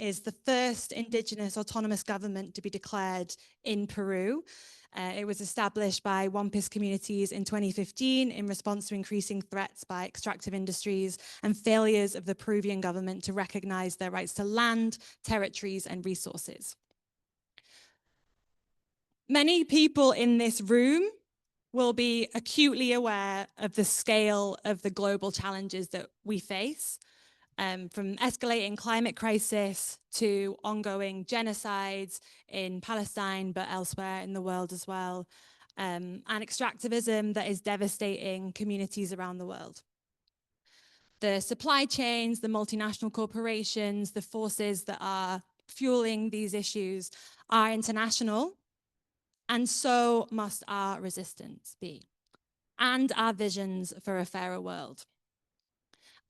is the first indigenous autonomous government to be declared in Peru. It was established by Wampis communities in 2015 in response to increasing threats by extractive industries and failures of the Peruvian government to recognize their rights to land, territories, and resources. Many people in this room will be acutely aware of the scale of the global challenges that we face, from escalating climate crisis to ongoing genocides in Palestine, but elsewhere in the world as well, and extractivism that is devastating communities around the world. The supply chains, the multinational corporations, the forces that are fueling these issues are international, and so must our resistance be, and our visions for a fairer world.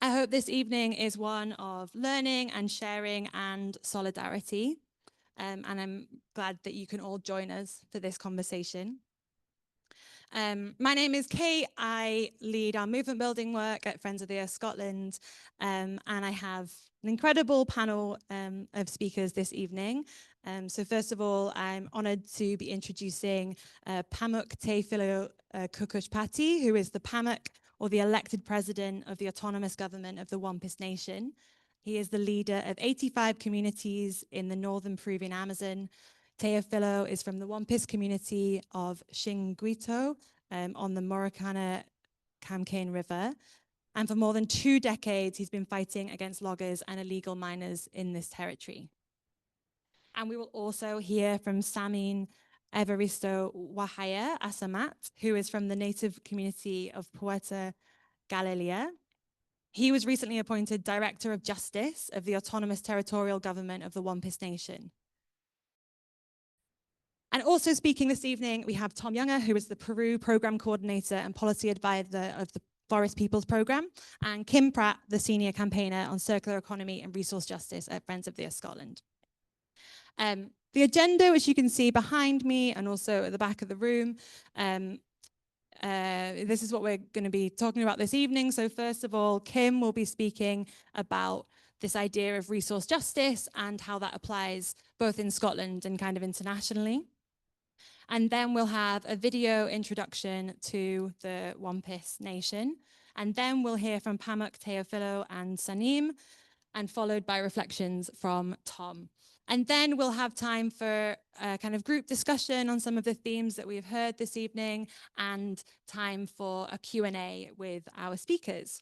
I hope this evening is one of learning and sharing and solidarity, and I'm glad that you can all join us for this conversation. My name is Kate. I lead our movement building work at Friends of the Earth Scotland, and I have an incredible panel of speakers this evening. So first of all, I'm honoured to be introducing Pamuk Te Filo Kukushpati, who is the Pamuk, or the elected president of the autonomous government of the Wampis Nation. He is the leader of 85 communities in the northern Peruvian Amazon. Teofilo is from the Wampis community of Chinguito on the Maracana-Camcain River. And for more than 2 decades, he's been fighting against loggers and illegal miners in this territory. And we will also hear from Samin Evaristo Wahaya Asamat, who is from the native community of Puerto Galilea. He was recently appointed Director of Justice of the Autonomous Territorial Government of the Wampis Nation. And also speaking this evening, we have Tom Younger, who is the Peru Program Coordinator and Policy Advisor of the Forest Peoples Programme, and Kim Pratt, the Senior Campaigner on Circular Economy and Resource Justice at Friends of the Earth Scotland. The agenda, which you can see behind me and also at the back of the room, this is what we're going to be talking about this evening. So first of all, Kim will be speaking about this idea of resource justice and how that applies both in Scotland and kind of internationally. And then we'll have a video introduction to the Wampis Nation. And then we'll hear from Pamuk Teofilo and Sanim, and followed by reflections from Tom. And then we'll have time for a kind of group discussion on some of the themes that we've heard this evening, and time for a Q&A with our speakers.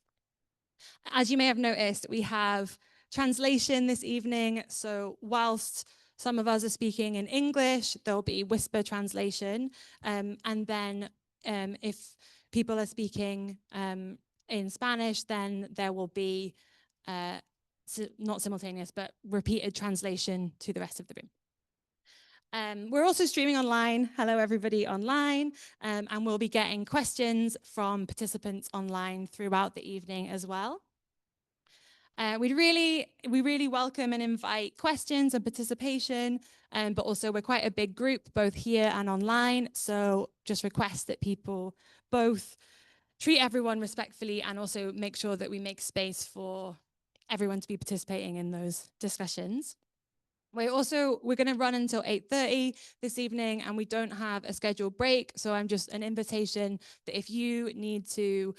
As you may have noticed, we have translation this evening. So whilst some of us are speaking in English, there'll be whisper translation. And then if people are speaking in Spanish, then there will be not simultaneous, but repeated translation to the rest of the room. We're also streaming online. Hello, everybody online. And we'll be getting questions from participants online throughout the evening as well. We really welcome and invite questions and participation, but also we're quite a big group, both here and online. So just request that people both treat everyone respectfully and also make sure that we make space for everyone to be participating in those discussions. We're going to run until 8:30 this evening, and we don't have a scheduled break. So I'm just an invitation that if you need to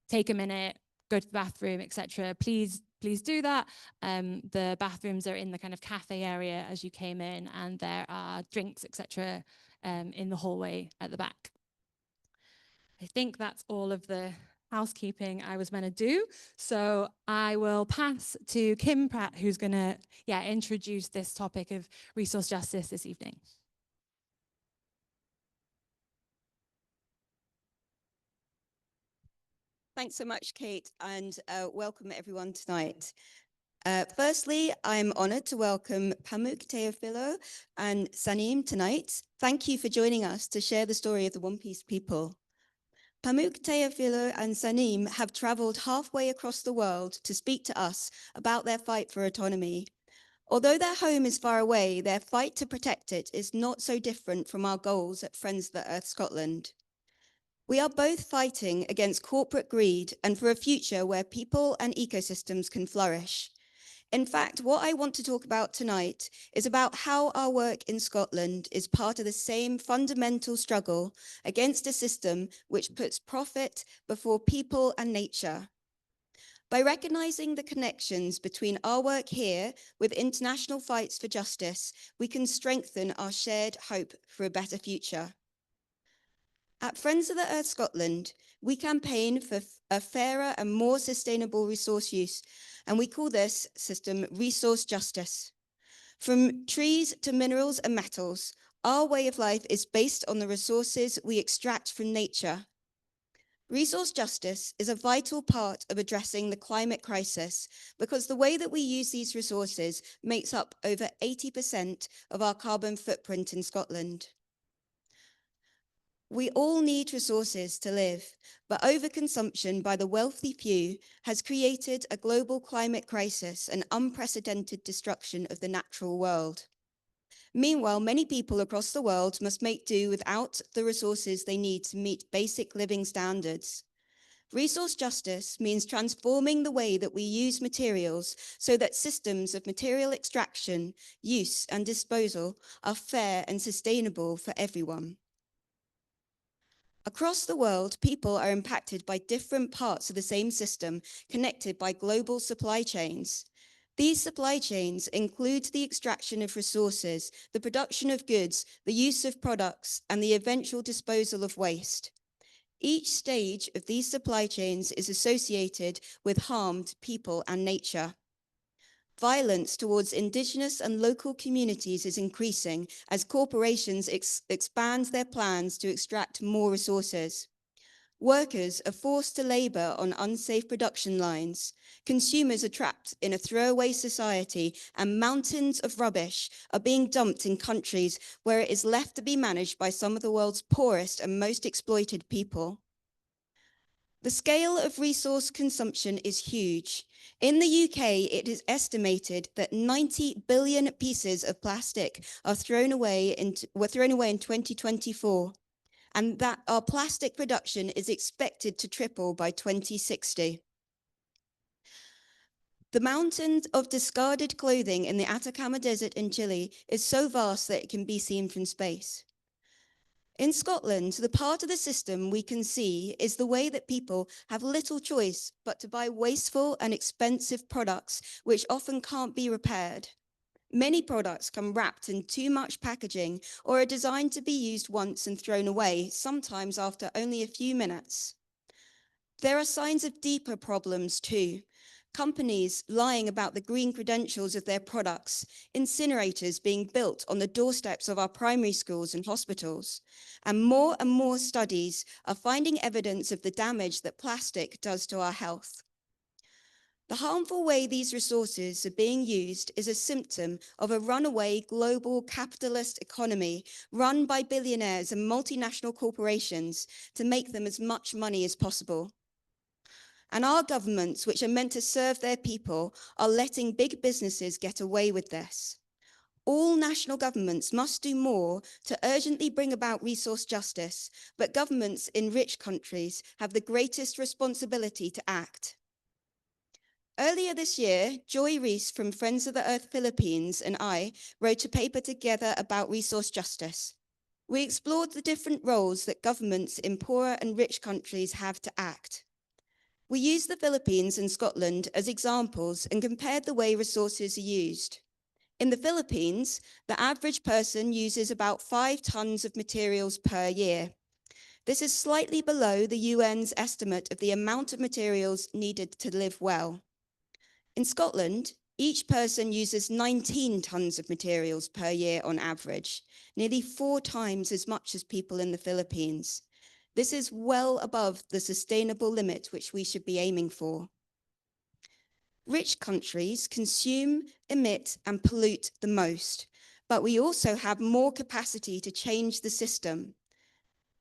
take a minute, go to the bathroom, etc., please do that. The bathrooms are in the kind of cafe area as you came in, and there are drinks, etc., in the hallway at the back. I think that's all of the housekeeping I was meant to do. So I will pass to Kim Pratt, who's going to introduce this topic of resource justice this evening. Thanks so much, Kate, and welcome everyone tonight. Firstly, I'm honoured to welcome Pamuk Teofilo and Sanim tonight. Thank you for joining us to share the story of the Wampis people. Pamuk Teofilo and Sanim have travelled halfway across the world to speak to us about their fight for autonomy. Although their home is far away, their fight to protect it is not so different from our goals at Friends of the Earth Scotland. We are both fighting against corporate greed and for a future where people and ecosystems can flourish. In fact, what I want to talk about tonight is about how our work in Scotland is part of the same fundamental struggle against a system which puts profit before people and nature. By recognizing the connections between our work here with international fights for justice, we can strengthen our shared hope for a better future. At Friends of the Earth Scotland, we campaign for a fairer and more sustainable resource use, and we call this system resource justice. From trees to minerals and metals, our way of life is based on the resources we extract from nature. Resource justice is a vital part of addressing the climate crisis because the way that we use these resources makes up over 80% of our carbon footprint in Scotland. We all need resources to live, but overconsumption by the wealthy few has created a global climate crisis and unprecedented destruction of the natural world. Meanwhile, many people across the world must make do without the resources they need to meet basic living standards. Resource justice means transforming the way that we use materials so that systems of material extraction, use, and disposal are fair and sustainable for everyone. Across the world, people are impacted by different parts of the same system connected by global supply chains. These supply chains include the extraction of resources, the production of goods, the use of products, and the eventual disposal of waste. Each stage of these supply chains is associated with harm to people and nature. Violence towards Indigenous and local communities is increasing as corporations expand their plans to extract more resources. Workers are forced to labor on unsafe production lines. Consumers are trapped in a throwaway society, and mountains of rubbish are being dumped in countries where it is left to be managed by some of the world's poorest and most exploited people. The scale of resource consumption is huge. In the UK, it is estimated that 90 billion pieces of plastic were thrown away in 2024, and that our plastic production is expected to triple by 2060. The mountains of discarded clothing in the Atacama Desert in Chile is so vast that it can be seen from space. In Scotland, the part of the system we can see is the way that people have little choice but to buy wasteful and expensive products which often can't be repaired. Many products come wrapped in too much packaging or are designed to be used once and thrown away, sometimes after only a few minutes. There are signs of deeper problems too. Companies lying about the green credentials of their products, incinerators being built on the doorsteps of our primary schools and hospitals, and more studies are finding evidence of the damage that plastic does to our health. The harmful way these resources are being used is a symptom of a runaway global capitalist economy run by billionaires and multinational corporations to make them as much money as possible. And our governments, which are meant to serve their people, are letting big businesses get away with this. All national governments must do more to urgently bring about resource justice, but governments in rich countries have the greatest responsibility to act. Earlier this year, Joy Rees from Friends of the Earth Philippines and I wrote a paper together about resource justice. We explored the different roles that governments in poorer and rich countries have to act. We used the Philippines and Scotland as examples and compared the way resources are used. In the Philippines, the average person uses about 5 tons of materials per year. This is slightly below the UN's estimate of the amount of materials needed to live well. In Scotland, each person uses 19 tons of materials per year on average, nearly 4 times as much as people in the Philippines. This is well above the sustainable limit which we should be aiming for. Rich countries consume, emit, and pollute the most, but we also have more capacity to change the system.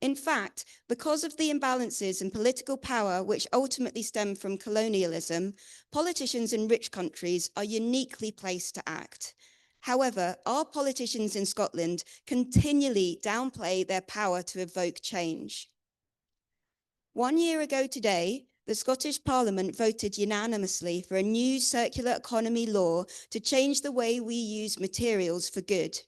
In fact, because of the imbalances in political power which ultimately stem from colonialism, politicians in rich countries are uniquely placed to act. However, our politicians in Scotland continually downplay their power to evoke change. 1 year ago today, the Scottish Parliament voted unanimously for a new circular economy law to change the way we use materials for good.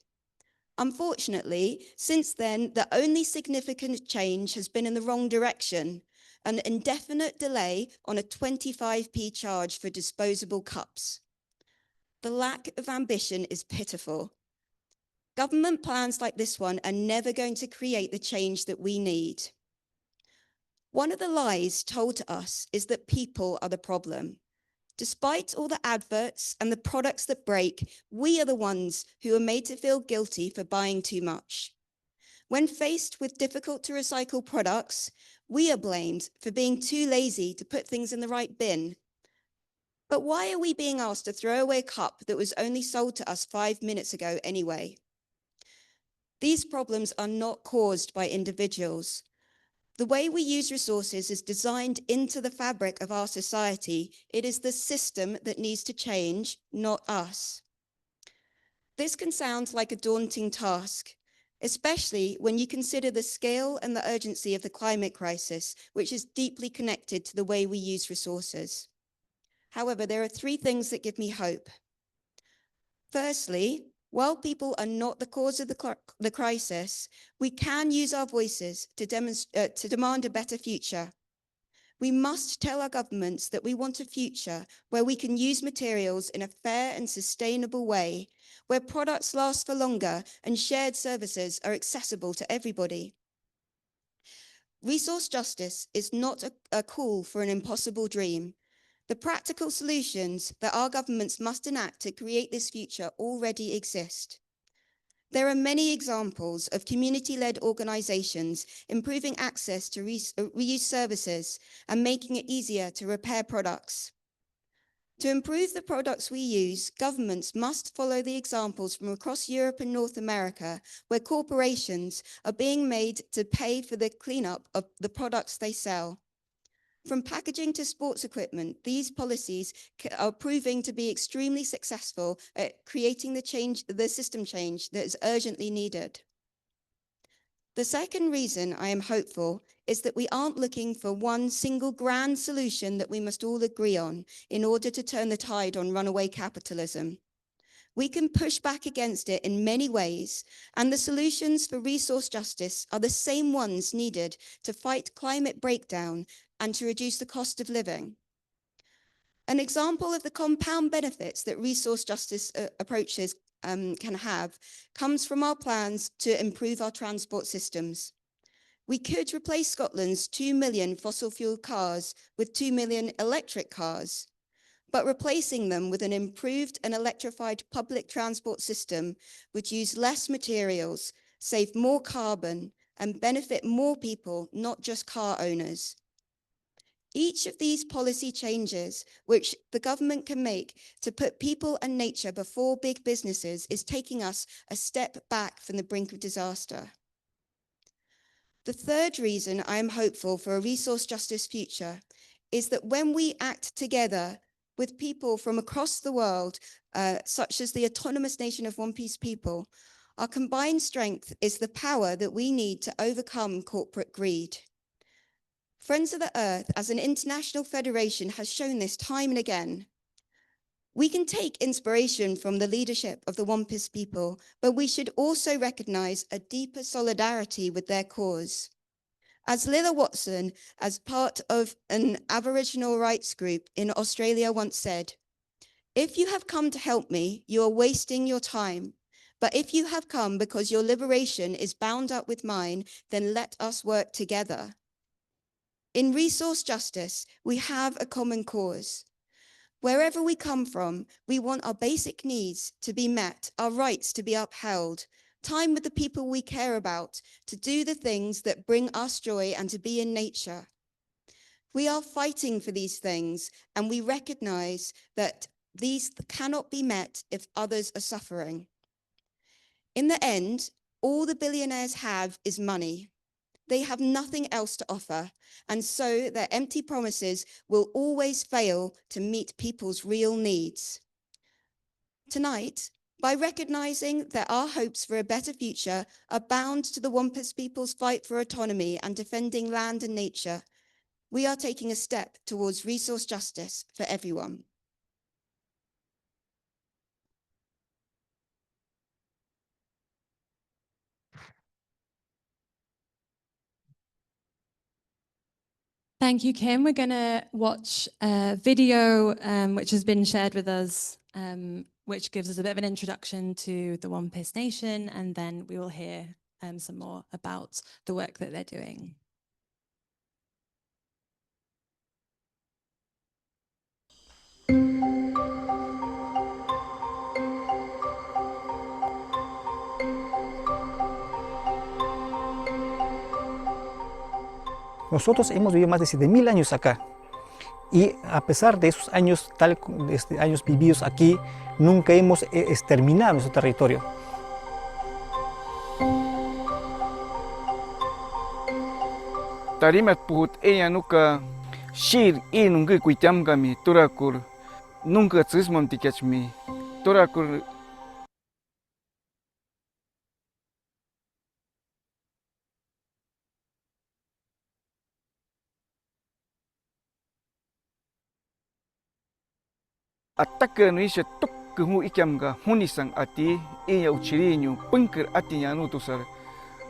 Unfortunately, since then, the only significant change has been in the wrong direction, an indefinite delay on a 25p charge for disposable cups. The lack of ambition is pitiful. Government plans like this one are never going to create the change that we need. One of the lies told to us is that people are the problem. Despite all the adverts and the products that break, we are the ones who are made to feel guilty for buying too much. When faced with difficult to recycle products, we are blamed for being too lazy to put things in the right bin. But why are we being asked to throw away a cup that was only sold to us 5 minutes ago anyway? These problems are not caused by individuals. The way we use resources is designed into the fabric of our society. It is the system that needs to change, not us. This can sound like a daunting task, especially when you consider the scale and the urgency of the climate crisis, which is deeply connected to the way we use resources. However, there are 3 things that give me hope. Firstly, while people are not the cause of the crisis, we can use our voices to demand a better future. We must tell our governments that we want a future where we can use materials in a fair and sustainable way, where products last for longer and shared services are accessible to everybody. Resource justice is not a call for an impossible dream. The practical solutions that our governments must enact to create this future already exist. There are many examples of community-led organizations improving access to reuse services and making it easier to repair products. To improve the products we use, governments must follow the examples from across Europe and North America, where corporations are being made to pay for the cleanup of the products they sell. From packaging to sports equipment, these policies are proving to be extremely successful at creating the system change that is urgently needed. The second reason I am hopeful is that we aren't looking for one single grand solution that we must all agree on in order to turn the tide on runaway capitalism. We can push back against it in many ways, and the solutions for resource justice are the same ones needed to fight climate breakdown and to reduce the cost of living. An example of the compound benefits that resource justice approaches can have comes from our plans to improve our transport systems. We could replace Scotland's 2 million fossil fuel cars with 2 million electric cars, but replacing them with an improved and electrified public transport system would use less materials, save more carbon, and benefit more people, not just car owners. Each of these policy changes, which the government can make to put people and nature before big businesses, is taking us a step back from the brink of disaster. The third reason I am hopeful for a resource justice future is that when we act together with people from across the world, such as the autonomous nation of One Piece people, our combined strength is the power that we need to overcome corporate greed. Friends of the Earth, as an international federation, has shown this time and again. We can take inspiration from the leadership of the One Piece people, but we should also recognize a deeper solidarity with their cause. As Lilla Watson, as part of an Aboriginal rights group in Australia once said, "If you have come to help me, you are wasting your time. But if you have come because your liberation is bound up with mine, then let us work together." In resource justice, we have a common cause. Wherever we come from, we want our basic needs to be met, our rights to be upheld, time with the people we care about, to do the things that bring us joy and to be in nature. We are fighting for these things, and we recognize that these cannot be met if others are suffering. In the end, all the billionaires have is money. They have nothing else to offer, and so their empty promises will always fail to meet people's real needs. Tonight, by recognizing that our hopes for a better future are bound to the One Piece people's fight for autonomy and defending land and nature, we are taking a step towards resource justice for everyone. Thank you, Kim. We're going to watch a video which has been shared with us, which gives us a bit of an introduction to the Wampis Nation, and then we will hear some more about the work that they're doing. Nosotros hemos vivido más de 7.000 años acá y a pesar de esos años, años vividos aquí, nunca hemos exterminado nuestro territorio. Tarimat puhut ella nunca shir y nunca kuitam kami torakur nunca tsismon tikachmi torakur ataka nuisha tok hu ikamga hunisang ati ella uchiriño punker ati nyanu tusar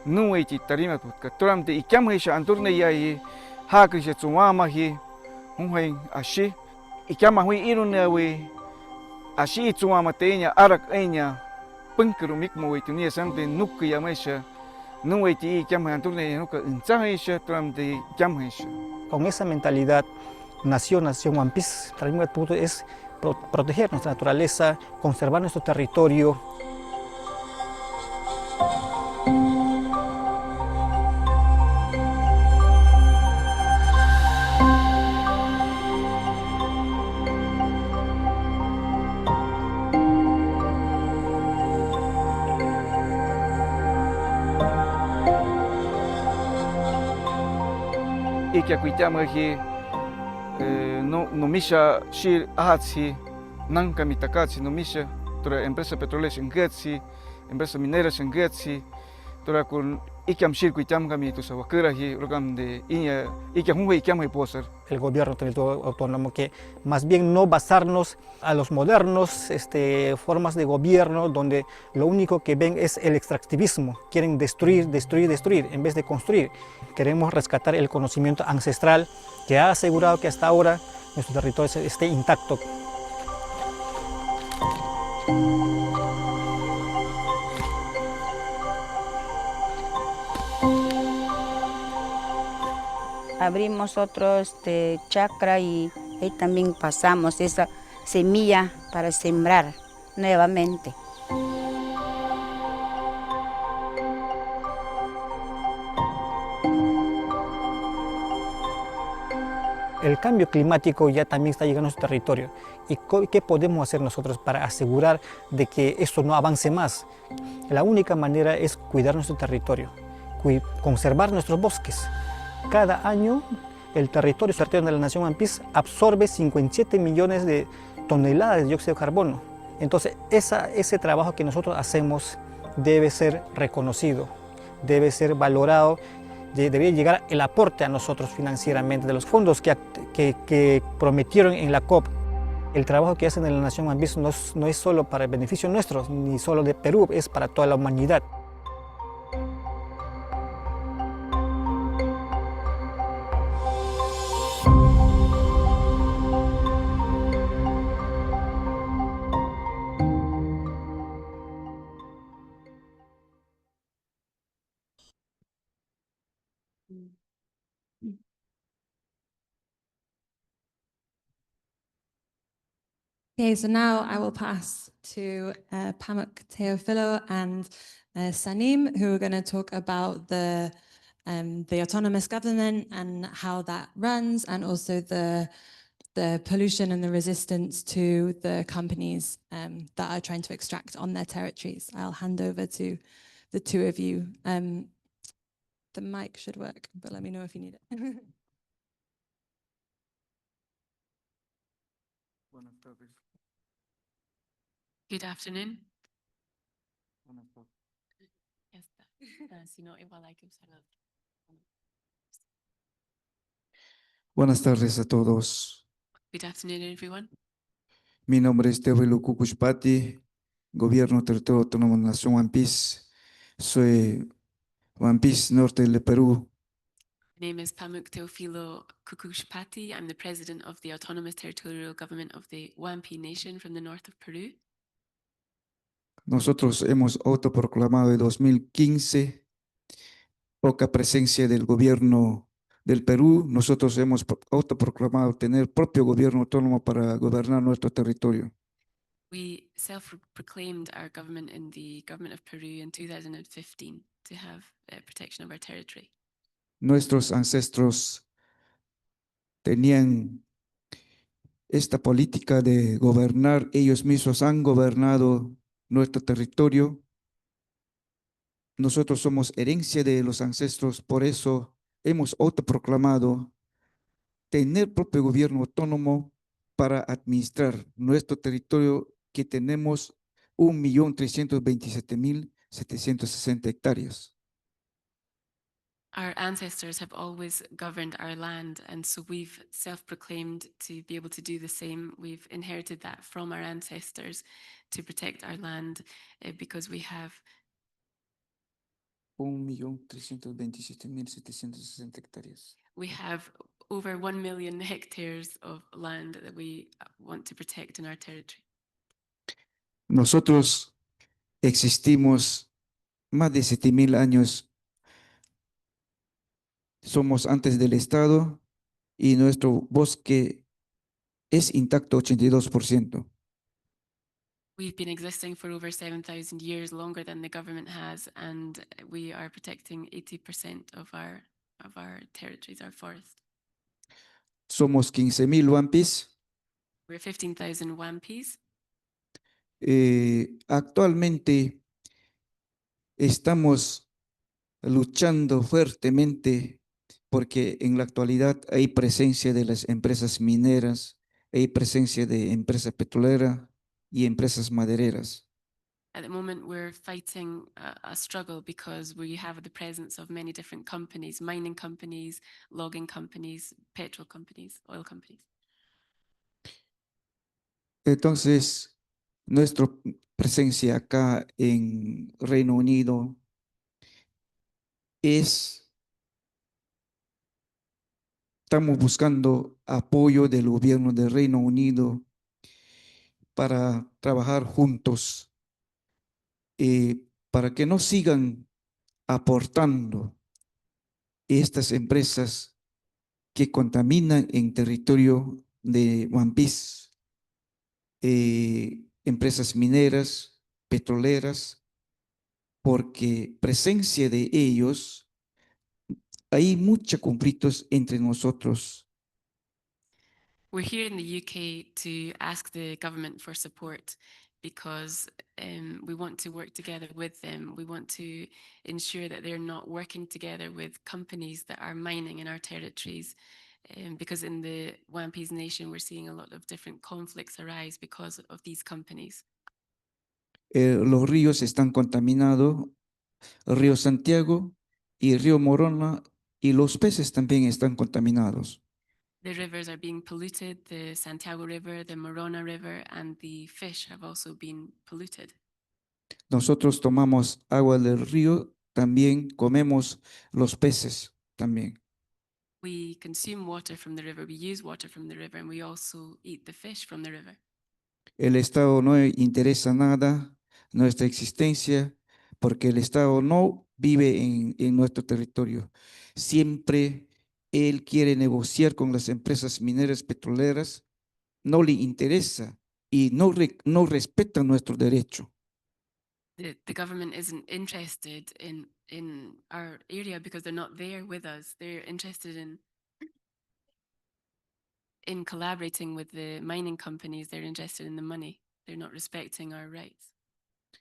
nuwaiti tarimat putka toramte ikam hisha anturne yayi hakrisha tsuwama hi hunhain ashi ikama hui irunawi ashi tsuwama teña arak enya punker mikmo waitunia sante nukka yamaisha nuwaiti ikam anturne nuka inzahisha toramte ikam hisha. Con esa mentalidad nació Wampis. Tarimat Puhut es proteger nuestra naturaleza, conservar nuestro territorio. Ikia kuitamahi no misha shir ahatsi nanka mitakatsi no misha tora empresa petrolera shengetsi empresa minera shengetsi tora kun ikiam shir kuitamkami tusawakurahi rogam de ikia hunwe ikiam posar. El gobierno autónomo, que más bien no basarnos a los modernos formas de gobierno donde lo único que ven es el extractivismo, quieren destruir, destruir, destruir en vez de construir. Queremos rescatar el conocimiento ancestral que ha asegurado que hasta ahora nuestro territorio esté intacto. Abrimos otro chakra y ahí también pasamos esa semilla para sembrar nuevamente. El cambio climático ya también está llegando a nuestro territorio. ¿Y qué podemos hacer nosotros para asegurar de que esto no avance más? La única manera es cuidar nuestro territorio, conservar nuestros bosques. Cada año el territorio de la nación Wampis absorbe 57 millones de toneladas de dióxido de carbono. Entonces ese trabajo que nosotros hacemos debe ser reconocido, debe ser valorado, debería llegar el aporte a nosotros financieramente de los fondos que prometieron en la COP. El trabajo que hacen en la nación Wampis no es solo para el beneficio nuestro, ni solo de Perú, es para toda la humanidad. Okay, so now I will pass to Pamuk Teofilo and Sanim, who are going to talk about the autonomous government and how that runs, and also the pollution and the resistance to the companies that are trying to extract on their territories. I'll hand over to the two of you. The mic should work, but let me know if you need it. Good afternoon. Ya está. Si no, igual hay que usar Buenas tardes a todos. Good afternoon, everyone. Mi nombre es Teófilo Cucushpati, Gobierno Territorio Autónomo de Nación One Piece. Soy One Piece Norte del Perú. My name is Pamuk Teofilo Kukushpati. I'm the president of the Autonomous Territorial Government of the Wampi Nation from the north of Peru. Nosotros hemos autoproclamado en 2015 poca presencia del gobierno del Perú. Nosotros hemos autoproclamado tener propio gobierno autónomo para gobernar nuestro territorio. We self-proclaimed our government in the government of Peru in 2015 to have protection of our territory. Nuestros ancestros tenían esta política de gobernar, ellos mismos han gobernado nuestro territorio. Nosotros somos herencia de los ancestros, por eso hemos autoproclamado tener propio gobierno autónomo para administrar nuestro territorio que tenemos 1.327.760 hectáreas. Our ancestors have always governed our land, and so we've self-proclaimed to be able to do the same. We've inherited that from our ancestors to protect our land because we have 1.327.760 hectáreas. we have over 1 million hectares of land that we want to protect in our territory. Nosotros existimos más de 7.000 años. Somos antes del Estado y nuestro bosque es intacto 82%. We've been existing for over 7,000 years, longer than the government has, and we are protecting 80% of our territories, our forest. Somos 15.000 Wampis. We're 15,000 Wampis. Actualmente estamos luchando fuertemente porque en la actualidad hay presencia de las empresas mineras, hay presencia de empresas petroleras y empresas madereras. At the moment, we're fighting a struggle because we have the presence of many different companies, mining companies, logging companies, petrol companies, oil companies. Entonces, nuestra presencia acá en Reino Unido estamos buscando apoyo del gobierno del Reino Unido para trabajar juntos para que no sigan aportando estas empresas que contaminan en territorio de One Piece, empresas mineras, petroleras, porque presencia de ellos hay muchos conflictos entre nosotros. We're here in the UK to ask the government for support because we want to work together with them. We want to ensure that they're not working together with companies that are mining in our territories. Because in the Wampis Nation, we're seeing a lot of different conflicts arise because of these companies. Los ríos están contaminados, el río Santiago y el río Morona, y los peces también están contaminados. The rivers are being polluted, the Santiago River, the Morona River, and the fish have also been polluted. Nosotros tomamos agua del río, también comemos los peces también. We consume water from the river, we use water from the river, and we also eat the fish from the river. El Estado no le interesa nada nuestra existencia porque el Estado no vive en nuestro territorio. Siempre él quiere negociar con las empresas mineras petroleras, no le interesa y no respeta nuestro derecho. The government isn't interested in our area because they're not there with us. They're interested in collaborating with the mining companies. They're interested in the money. They're not respecting our rights.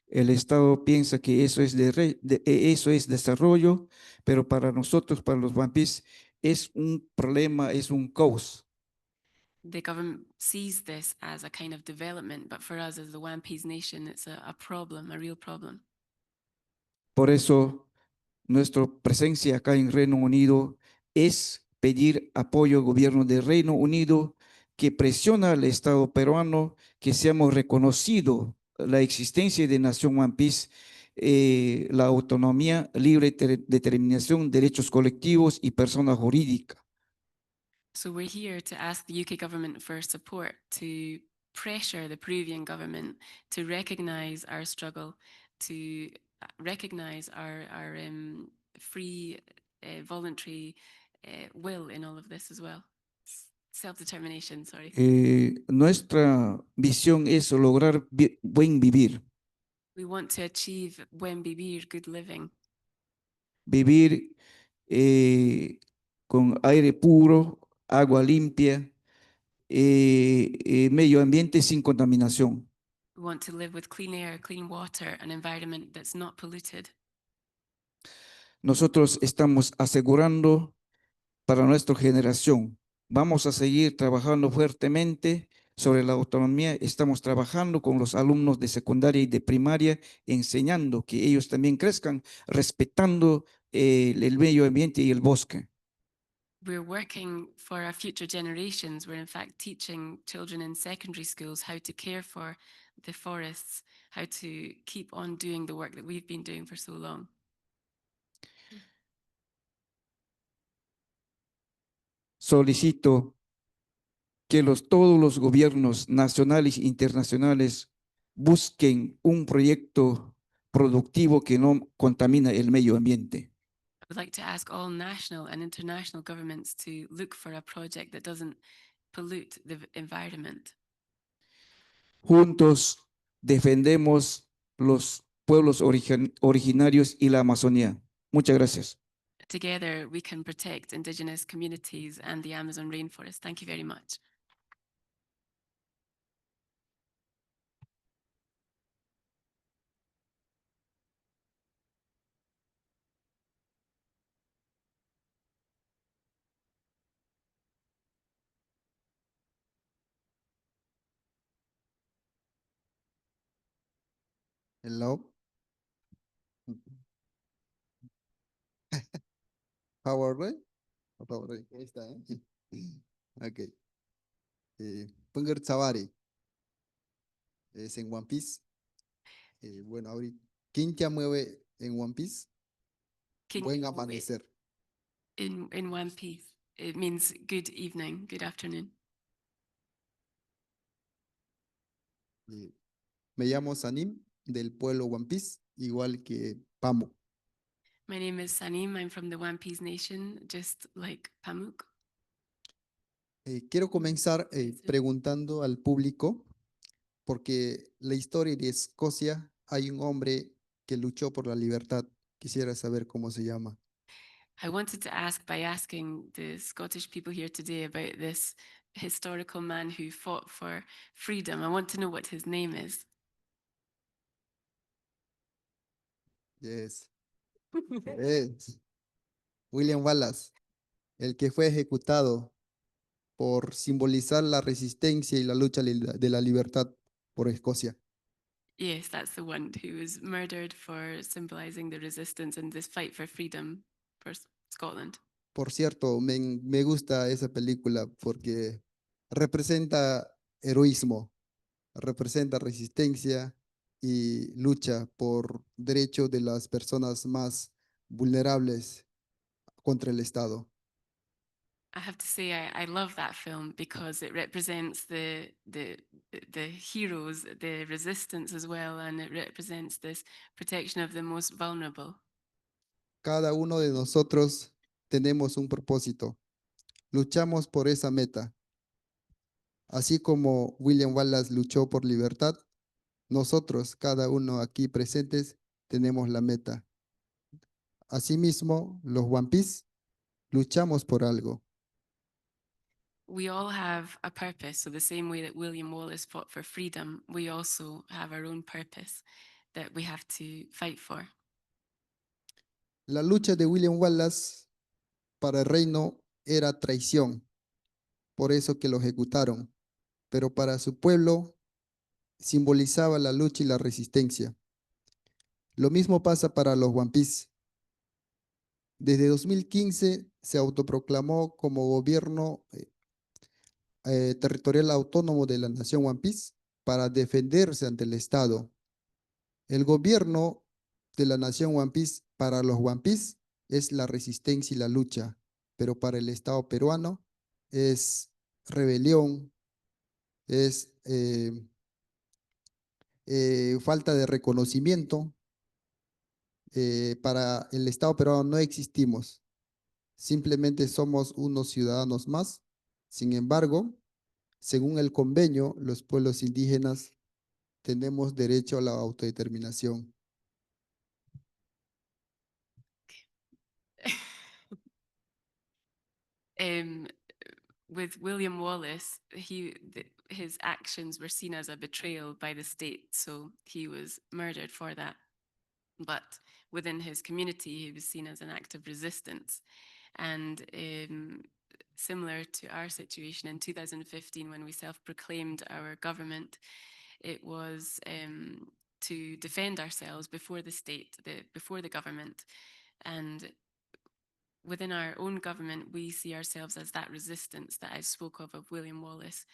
El Estado piensa que eso es, eso es desarrollo, pero para nosotros, para los Wampis, es un problema, es un caos. The government sees this as a kind of development, but for us as the Wampis Nation, it's a problem, a real problem. Por eso, nuestra presencia acá en Reino Unido es pedir apoyo al gobierno del Reino Unido que presiona al Estado peruano que seamos reconocidos la existencia de Nación One Piece, la autonomía, libre determinación, derechos colectivos y persona jurídica. So we're here to ask the UK government for support to pressure the Peruvian government to recognise our struggle, to recognise our free, voluntary will in all of this as well. Self-determination, sorry. Nuestra visión es lograr buen vivir, We want to achieve buen vivir, good living, vivir con aire puro, agua limpia, medio ambiente sin contaminación. we want to live with clean air, clean water, an environment that's not polluted. Nosotros estamos asegurando para nuestra generación. Vamos a seguir trabajando fuertemente sobre la autonomía. Estamos trabajando con los alumnos de secundaria y de primaria, enseñando que ellos también crezcan respetando el medio ambiente y el bosque. We're working for our future generations. We're in fact teaching children in secondary schools how to care for the forests, how to keep on doing the work that we've been doing for so long. Solicito que todos los gobiernos nacionales e internacionales busquen un proyecto productivo que no contamina el medio ambiente. I would like to ask all national and international governments to look for a project that doesn't pollute the environment. Juntos defendemos los pueblos originarios y la Amazonía. Muchas gracias. Together, we can protect indigenous communities and the Amazon rainforest. Thank you very much. Hello. PowerPoint. PowerPoint. Ahí está, ¿eh? Ok. Punger Tsavari. Es en One Piece. Bueno, ahorita. ¿Quién ya mueve en One Piece? Can Buen you- amanecer. in One Piece, it means good evening, good afternoon. Me llamo Sanim, del pueblo One Piece, igual que Pamo. My name is Sanim. I'm from the One Piece Nation, just like Pamuk. Quiero comenzar Sí. preguntando al público, porque la historia de Escocia, hay un hombre que luchó por la libertad. Quisiera saber cómo se llama. I wanted to ask by asking the Scottish people here today about this historical man who fought for freedom. I want to know what his name is. Yes. Es William Wallace, el que fue ejecutado por simbolizar la resistencia y la lucha de la libertad por Escocia. Yes, that's the one who was murdered for symbolizing the resistance and this fight for freedom for Scotland. Por cierto, me gusta esa película porque representa heroísmo, representa resistencia y lucha por derechos de las personas más vulnerables contra el Estado. I have to say I love that film because it represents the heroes, the resistance as well, and it represents this protection of the most vulnerable. Cada uno de nosotros tenemos un propósito. Luchamos por esa meta. Así como William Wallace luchó por libertad, nosotros, cada uno aquí presentes, tenemos la meta. Asimismo, los One Piece luchamos por algo. We all have a purpose. So the same way that William Wallace fought for freedom, we also have our own purpose that we have to fight for. La lucha de William Wallace para el reino era traición, por eso que lo ejecutaron, pero para su pueblo simbolizaba la lucha y la resistencia. Lo mismo pasa para los One Piece. Desde 2015 se autoproclamó como gobierno territorial autónomo de la nación One Piece para defenderse ante el Estado. El gobierno de la nación One Piece para los One Piece es la resistencia y la lucha, pero para el Estado peruano es rebelión, es falta de reconocimiento. Para el Estado peruano no existimos, simplemente somos unos ciudadanos más. Sin embargo, según el convenio, los pueblos indígenas tenemos derecho a la autodeterminación. um, with William Wallace, his actions were seen as a betrayal by the state, so he was murdered for that. But within his community, he was seen as an act of resistance. And similar to our situation in 2015, when we self-proclaimed our government, it was to defend ourselves before the state, before the government. And within our own government, we see ourselves as that resistance that I spoke of William Wallace,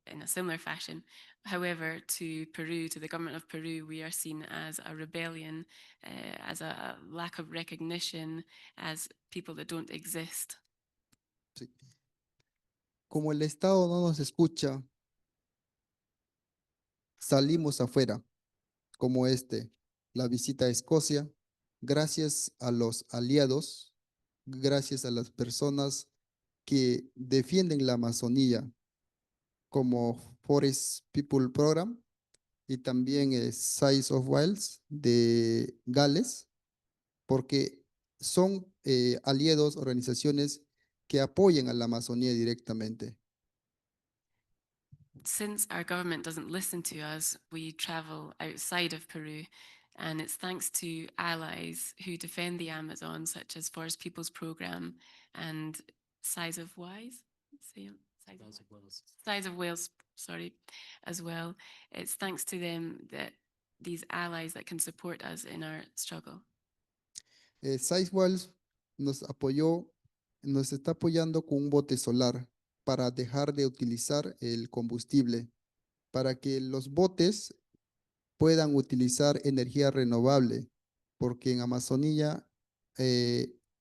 in a similar fashion. However, to Peru, to the government of Peru, we are seen as a rebellion, as a lack of recognition, as people that don't exist. Sí. Como el Estado no nos escucha, salimos afuera, como la visita a Escocia, gracias a los aliados, gracias a las personas que defienden la Amazonía, como Forest People Program y también Size of Wilds de Gales, porque son aliados, organizaciones que apoyan a la Amazonía directamente. Since our government doesn't listen to us, we travel outside of Peru, and it's thanks to allies who defend the Amazon, such as Forest People's Program and Size of Wise. Size of Wales, sorry, as well. It's thanks to them that these allies that can support us in our struggle. Size Wilds nos está apoyando con un bote solar para dejar de utilizar el combustible, para que los botes puedan utilizar energía renovable, porque en Amazonía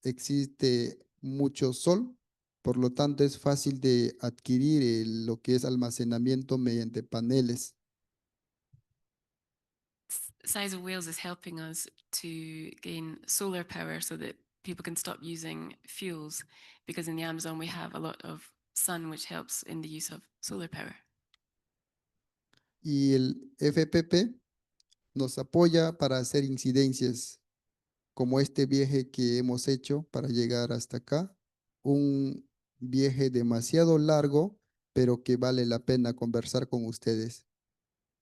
existe mucho sol, por lo tanto es fácil de adquirir lo que es almacenamiento mediante paneles. Size of Wales is helping us to gain solar power so that people can stop using fuels, because in the Amazon we have a lot of sun, which helps in the use of solar power. Y el FPP nos apoya para hacer incidencias como este viaje que hemos hecho para llegar hasta acá, un viaje demasiado largo, pero que vale la pena conversar con ustedes.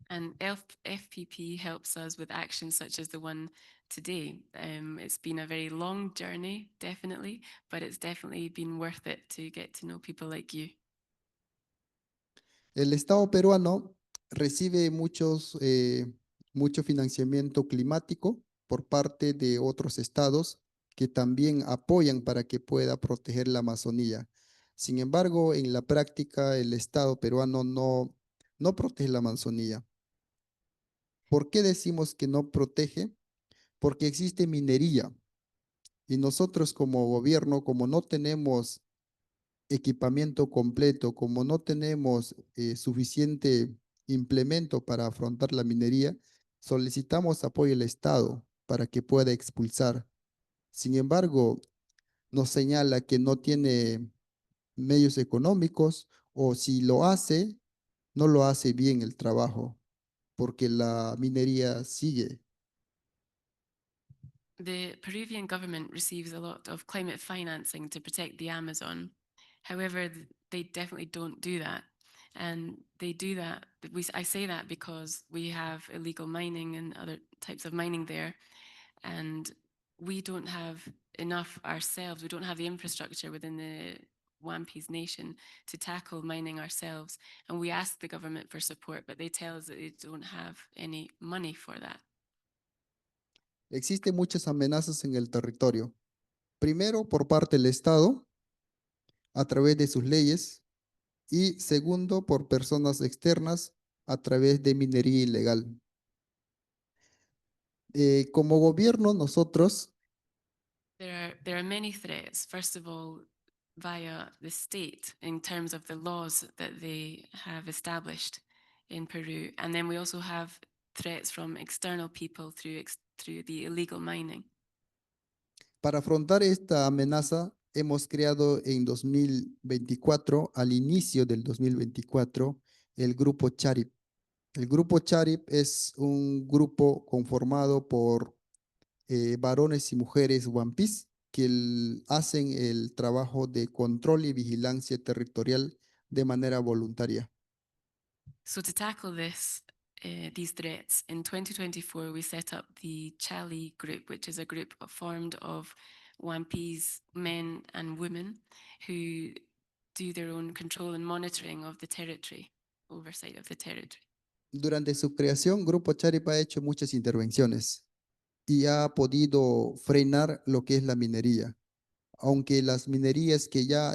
And FPP helps us with actions such as the one today. It's been a very long journey, definitely, but it's definitely been worth it to get to know people like you. El Estado peruano recibe mucho financiamiento climático por parte de otros estados que también apoyan para que pueda proteger la Amazonía. Sin embargo, en la práctica, el Estado peruano no protege la Amazonía. ¿Por qué decimos que no protege? Porque existe minería y nosotros como gobierno, como no tenemos equipamiento completo, como no tenemos suficiente implemento para afrontar la minería, solicitamos apoyo al Estado para que pueda expulsar. Sin embargo, nos señala que no tiene medios económicos o si lo hace, no lo hace bien el trabajo, porque la minería sigue. The Peruvian government receives a lot of climate financing to protect the Amazon. However, they definitely don't do that. And they do that, I say that because we have illegal mining and other types of mining there. And we don't have enough ourselves. We don't have the infrastructure within the Wampis Nation to tackle mining ourselves. And we ask the government for support, but they tell us that they don't have any money for that. Existen muchas amenazas en el territorio. Primero, por parte del Estado, a través de sus leyes, y segundo, por personas externas, a través de minería ilegal. Como gobierno, nosotros There are many threats. First of all, via the state in terms of the laws that they have established in Peru, and then we also have threats from external people through the illegal mining. Para afrontar esta amenaza, hemos creado en 2024, al inicio del 2024, el grupo Charip. El grupo Charip es un grupo conformado por varones y mujeres One Piece que hacen el trabajo de control y vigilancia territorial de manera voluntaria. So to tackle these threats, in 2024 we set up the Chali Group, which is a group formed of Wampis men and women who do their own control and monitoring of the territory, oversight of the territory. Durante su creación, Grupo Charip ha hecho muchas intervenciones y ha podido frenar lo que es la minería. Aunque las minerías que ya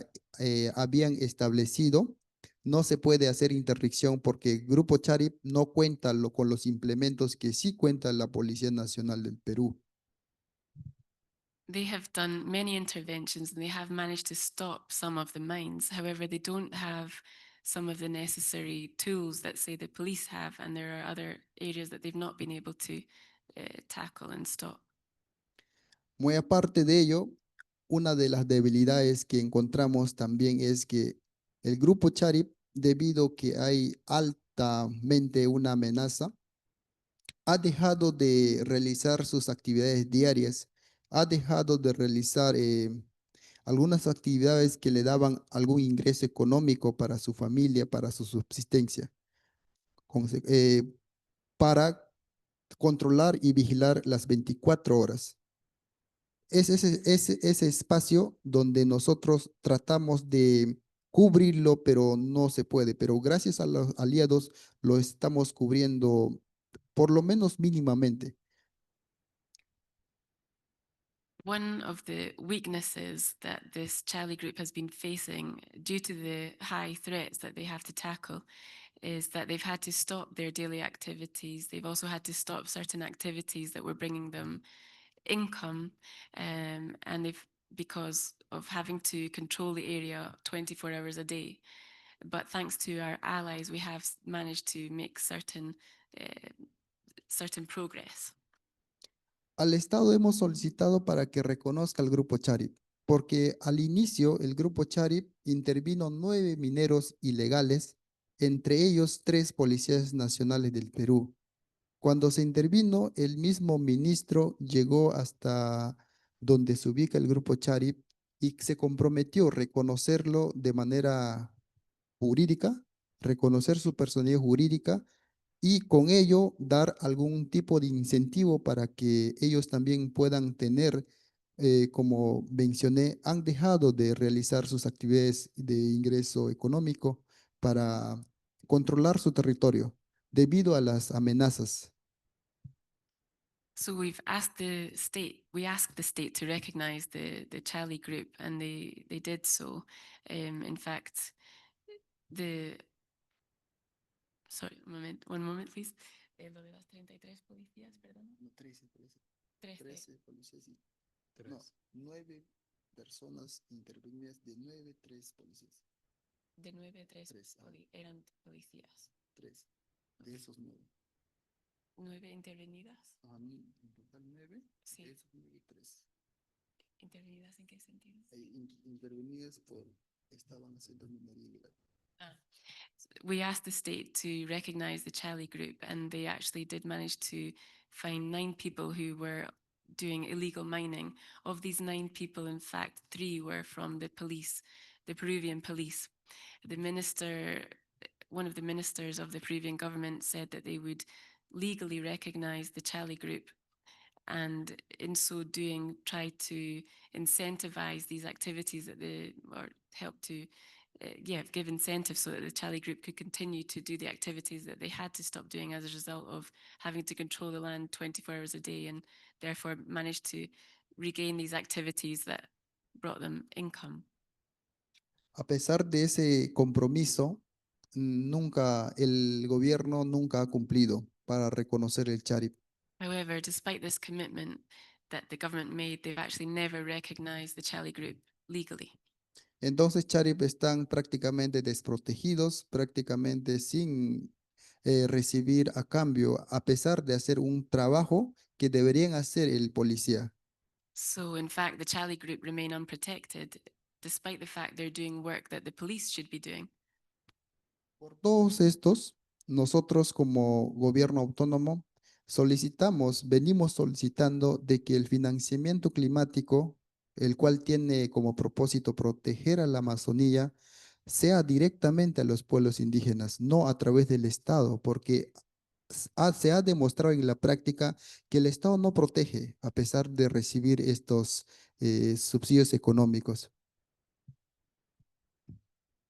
habían establecido, no se puede hacer interdicción porque Grupo Charip no cuenta con los implementos que sí cuenta la Policía Nacional del Perú. They have done many interventions and they have managed to stop some of the mines. However, they don't have some of the necessary tools that, say, the police have, and there are other areas that they've not been able to tackle and stop. Muy aparte de ello, una de las debilidades que encontramos también es que el Grupo Charip, debido que hay altamente una amenaza, ha dejado de realizar sus actividades diarias, ha dejado de realizar algunas actividades que le daban algún ingreso económico para su familia, para su subsistencia, para controlar y vigilar las 24 horas. Es ese espacio donde nosotros tratamos de cubrirlo, pero no se puede. Pero gracias a los aliados lo estamos cubriendo por lo menos mínimamente. One of the weaknesses that this Charlie group has been facing due to the high threats that they have to tackle is that they've had to stop their daily activities. They've also had to stop certain activities that were bringing them income, and they've because of having to control the area 24 hours a day. But thanks to our allies, we have managed to make certain progress. Al Estado hemos solicitado para que reconozca al Grupo Charip, porque al inicio el Grupo Charip intervino 9 mineros ilegales, entre ellos 3 policías nacionales del Perú. Cuando se intervino, el mismo ministro llegó hasta donde se ubica el Grupo Charip y se comprometió a reconocerlo de manera jurídica, reconocer su personalidad jurídica y con ello dar algún tipo de incentivo para que ellos también puedan tener, como mencioné, han dejado de realizar sus actividades de ingreso económico para controlar su territorio debido a las amenazas. So we asked the state to recognize the Charlie group, and they did so. In fact, sorry, one moment, please. Lo de las 33 policías, perdón. No, 13 policías. 13. Policías y no, 9 personas intervenidas de 9, 3 policías. De 9, 3 Tres, eran policías. 3 de esos 9. 9 intervenidas. En total 9, Sí. de esos 9, 3. ¿Intervenidas en qué sentido? Intervenidas estaban haciendo minería ilegal. We asked the state to recognize the Charlie group, and they actually did manage to find 9 people who were doing illegal mining. Of these 9 people, in fact, 3 were from the police, the Peruvian police. One of the ministers of the Peruvian government said that they would legally recognize the Charlie group, and in so doing try to incentivize these activities or help to give incentives so that the Charlie group could continue to do the activities that they had to stop doing as a result of having to control the land 24 hours a day, and therefore managed to regain these activities that brought them income. A pesar de ese compromiso, el gobierno nunca ha cumplido para reconocer el Charip. However, despite this commitment that the government made, they've actually never recognized the Charlie Group legally. Entonces Charip están prácticamente desprotegidos, prácticamente sin recibir a cambio, a pesar de hacer un trabajo que deberían hacer el policía. So in fact, the Charlie Group remain unprotected, despite the fact they're doing work that the police should be doing. Por todos estos, nosotros como gobierno autónomo venimos solicitando de que el financiamiento climático, el cual tiene como propósito proteger a la Amazonía, sea directamente a los pueblos indígenas, no a través del Estado, porque se ha demostrado en la práctica que el Estado no protege a pesar de recibir estos subsidios económicos.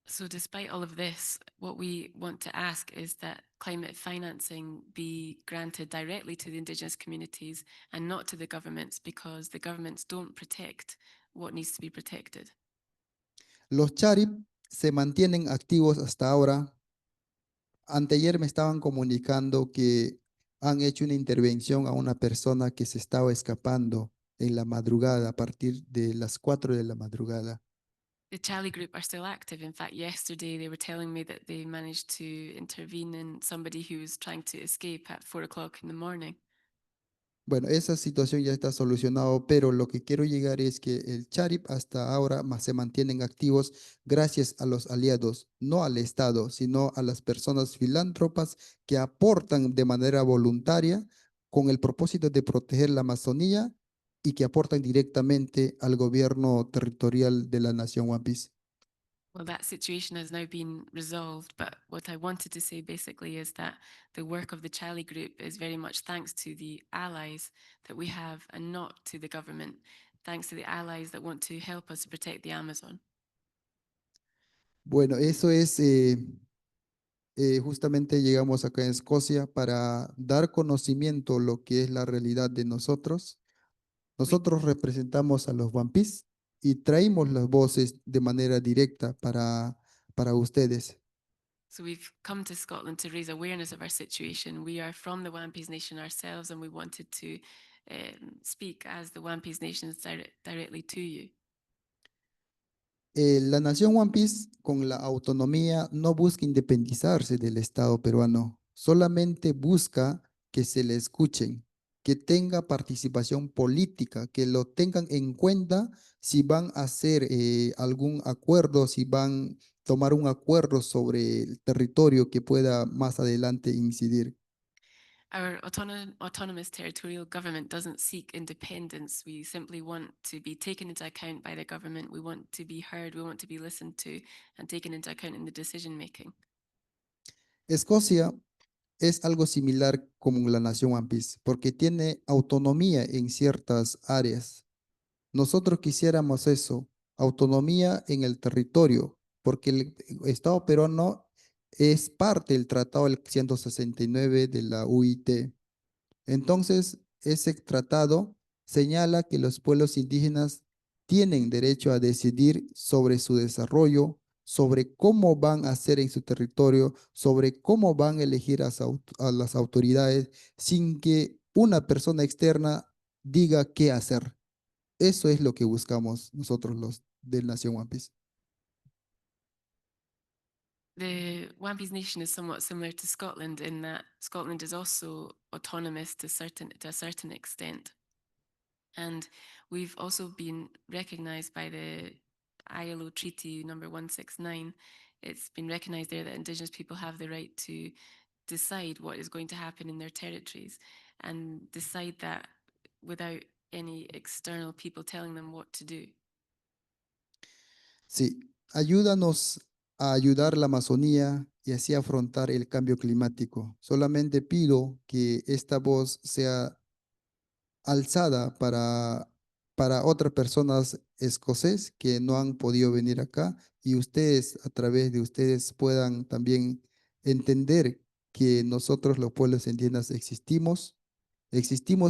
So despite all of this, what we want to ask is that climate financing be granted directly to the Indigenous communities and not to the governments, because the governments don't protect what needs to be protected. Los Charip se mantienen activos hasta ahora. Anteayer me estaban comunicando que han hecho una intervención a una persona que se estaba escapando en la madrugada, a partir de las 4 de la madrugada. The Charlie Group are still active. In fact, yesterday they were telling me that they managed to intervene in somebody who was trying to escape at 4 o'clock in the morning. Bueno, esa situación ya está solucionado, pero lo que quiero llegar es que el Charip hasta ahora se mantienen activos gracias a los aliados, no al Estado, sino a las personas filántropas que aportan de manera voluntaria con el propósito de proteger la Amazonía y que aportan directamente al gobierno territorial de la nación One Piece. Well, that situation has now been resolved, but what I wanted to say basically is that the work of the Charlie Group is very much thanks to the allies that we have and not to the government, thanks to the allies that want to help us protect the Amazon. Bueno, eso es justamente llegamos acá en Escocia para dar conocimiento lo que es la realidad de nosotros. Nosotros representamos a los One Piece y traímos las voces de manera directa para ustedes. So we've come to Scotland to raise awareness of our situation. We are from the Wampis Nation ourselves, and we wanted to speak as the Wampis Nations directly to you. La nación One Piece, con la autonomía, no busca independizarse del Estado peruano, solamente busca que se le escuchen, que tenga participación política, que lo tengan en cuenta si van a hacer algún acuerdo, si van a tomar un acuerdo sobre el territorio que pueda más adelante incidir. Our autonomous territorial government doesn't seek independence. We simply want to be taken into account by the government. We want to be heard. We want to be listened to and taken into account in the decision making. Escocia es algo similar como la nación One Piece, porque tiene autonomía en ciertas áreas. Nosotros quisiéramos eso, autonomía en el territorio, porque el Estado peruano es parte del Tratado del 169 de la UIT. Entonces, ese tratado señala que los pueblos indígenas tienen derecho a decidir sobre su desarrollo, sobre cómo van a hacer en su territorio, sobre cómo van a elegir a las autoridades sin que una persona externa diga qué hacer. Eso es lo que buscamos nosotros los de Nación One Piece. The Wampis Nation is somewhat similar to Scotland in that Scotland is also autonomous to a certain extent. And we've also been recognized by the ILO Treaty number 169. It's been recognized there that Indigenous people have the right to decide what is going to happen in their territories and decide that without any external people telling them what to do. Sí, ayúdanos a ayudar la Amazonía y así afrontar el cambio climático. Solamente pido que esta voz sea alzada para otras personas escocesas que no han podido venir acá y ustedes, a través de ustedes, puedan también entender que nosotros los pueblos indígenas existimos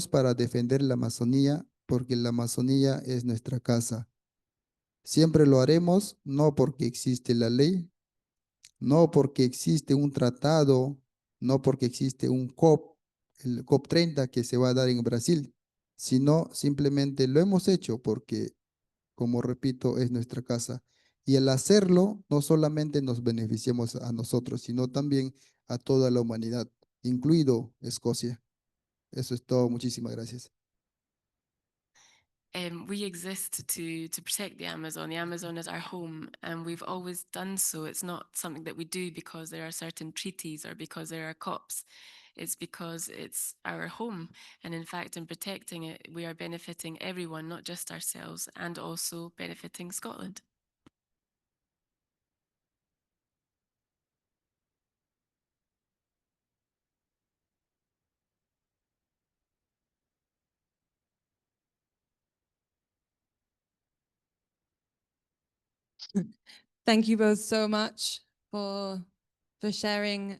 para defender la Amazonía, porque la Amazonía es nuestra casa. Siempre lo haremos, no porque existe la ley, no porque existe un tratado, no porque existe un COP, el COP 30 que se va a dar en Brasil, sino simplemente lo hemos hecho porque, como repito, es nuestra casa. Y al hacerlo, no solamente nos beneficiamos a nosotros, sino también a toda la humanidad, incluido Escocia. Eso es todo. Muchísimas gracias. We exist to protect the Amazon. The Amazon is our home, and we've always done so. It's not something that we do because there are certain treaties or because there are COPs. It's because it's our home. And in fact, in protecting it, we are benefiting everyone, not just ourselves, and also benefiting Scotland. Thank you both so much for sharing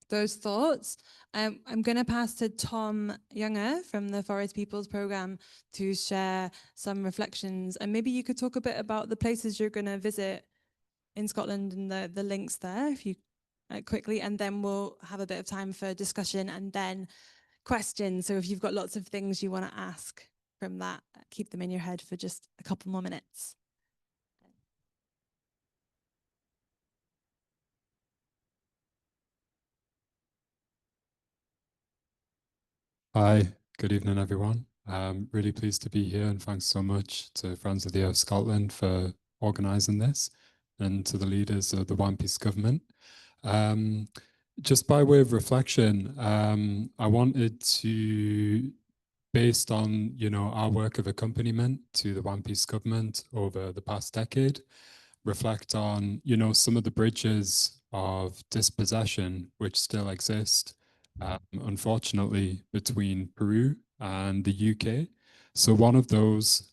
those thoughts. I'm going to pass to Tom Younger from the Forest Peoples Programme to share some reflections, and maybe you could talk a bit about the places you're going to visit in Scotland and the links there, if you quickly, and then we'll have a bit of time for discussion and then questions. So if you've got lots of things you want to ask from that, keep them in your head for just a couple more minutes. Hi, good evening, everyone. Really pleased to be here, and thanks so much to Friends of the Earth Scotland for organising this, and to the leaders of the One Piece government. Just by way of reflection, I wanted to, based on our work of accompaniment to the One Piece government over the past decade, reflect on some of the bridges of dispossession which still exist, unfortunately, between Peru and the UK. So one of those,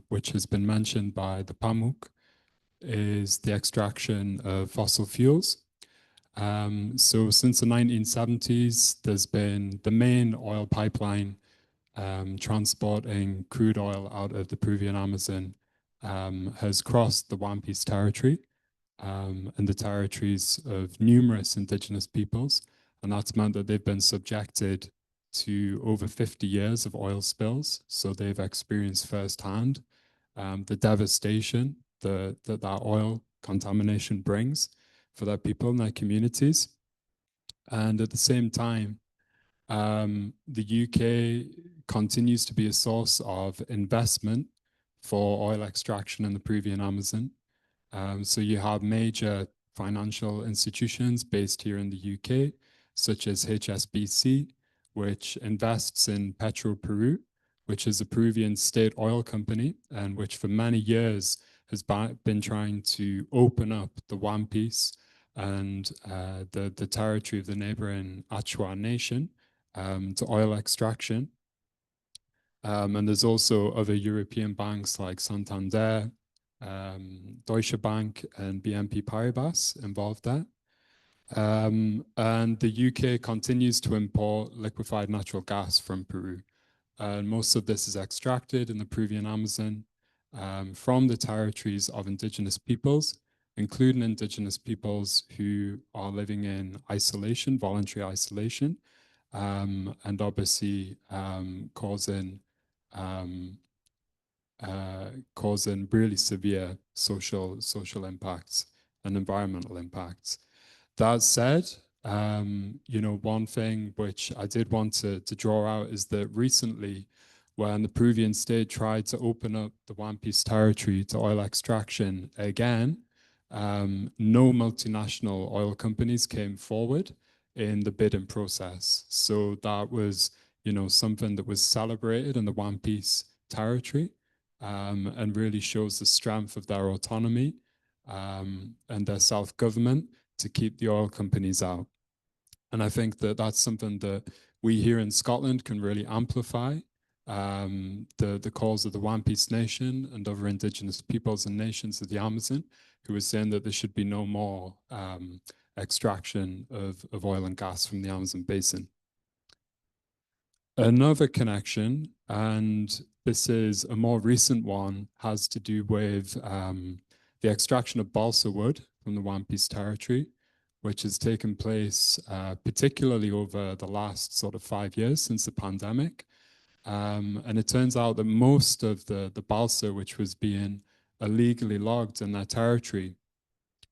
which has been mentioned by the Pamuk, is the extraction of fossil fuels. So since the 1970s, there's been the main oil pipeline transporting crude oil out of the Peruvian Amazon has crossed the One Piece territory and the territories of numerous indigenous peoples. And that's meant that they've been subjected to over 50 years of oil spills. So they've experienced firsthand the devastation that oil contamination brings for their people and their communities. And at the same time, the UK continues to be a source of investment for oil extraction in the Peruvian Amazon. So you have major financial institutions based here in the UK, such as HSBC, which invests in PetroPeru, which is a Peruvian state oil company, and which for many years has been trying to open up the One Piece and the territory of the neighboring Achua Nation to oil extraction. And there's also other European banks like Santander, Deutsche Bank and BNP Paribas involved there. And the UK continues to import liquefied natural gas from Peru. And most of this is extracted in the Peruvian Amazon from the territories of indigenous peoples, including indigenous peoples who are living in isolation, voluntary isolation, and obviously causing really severe social impacts and environmental impacts. That said, one thing which I did want to draw out is that recently, when the Peruvian state tried to open up the One Piece territory to oil extraction again, no multinational oil companies came forward in the bidding process. So that was, something that was celebrated in the One Piece territory, and really shows the strength of their autonomy and their self-government to keep the oil companies out. And I think that that's something that we here in Scotland can really amplify, the calls of the One Piece Nation and other indigenous peoples and nations of the Amazon, who are saying that there should be no more extraction of oil and gas from the Amazon basin. Another connection, and This is a more recent one, has to do with the extraction of balsa wood from the One Piece territory, which has taken place particularly over the last sort of 5 years since the pandemic. And it turns out that most of the balsa, which was being illegally logged in their territory,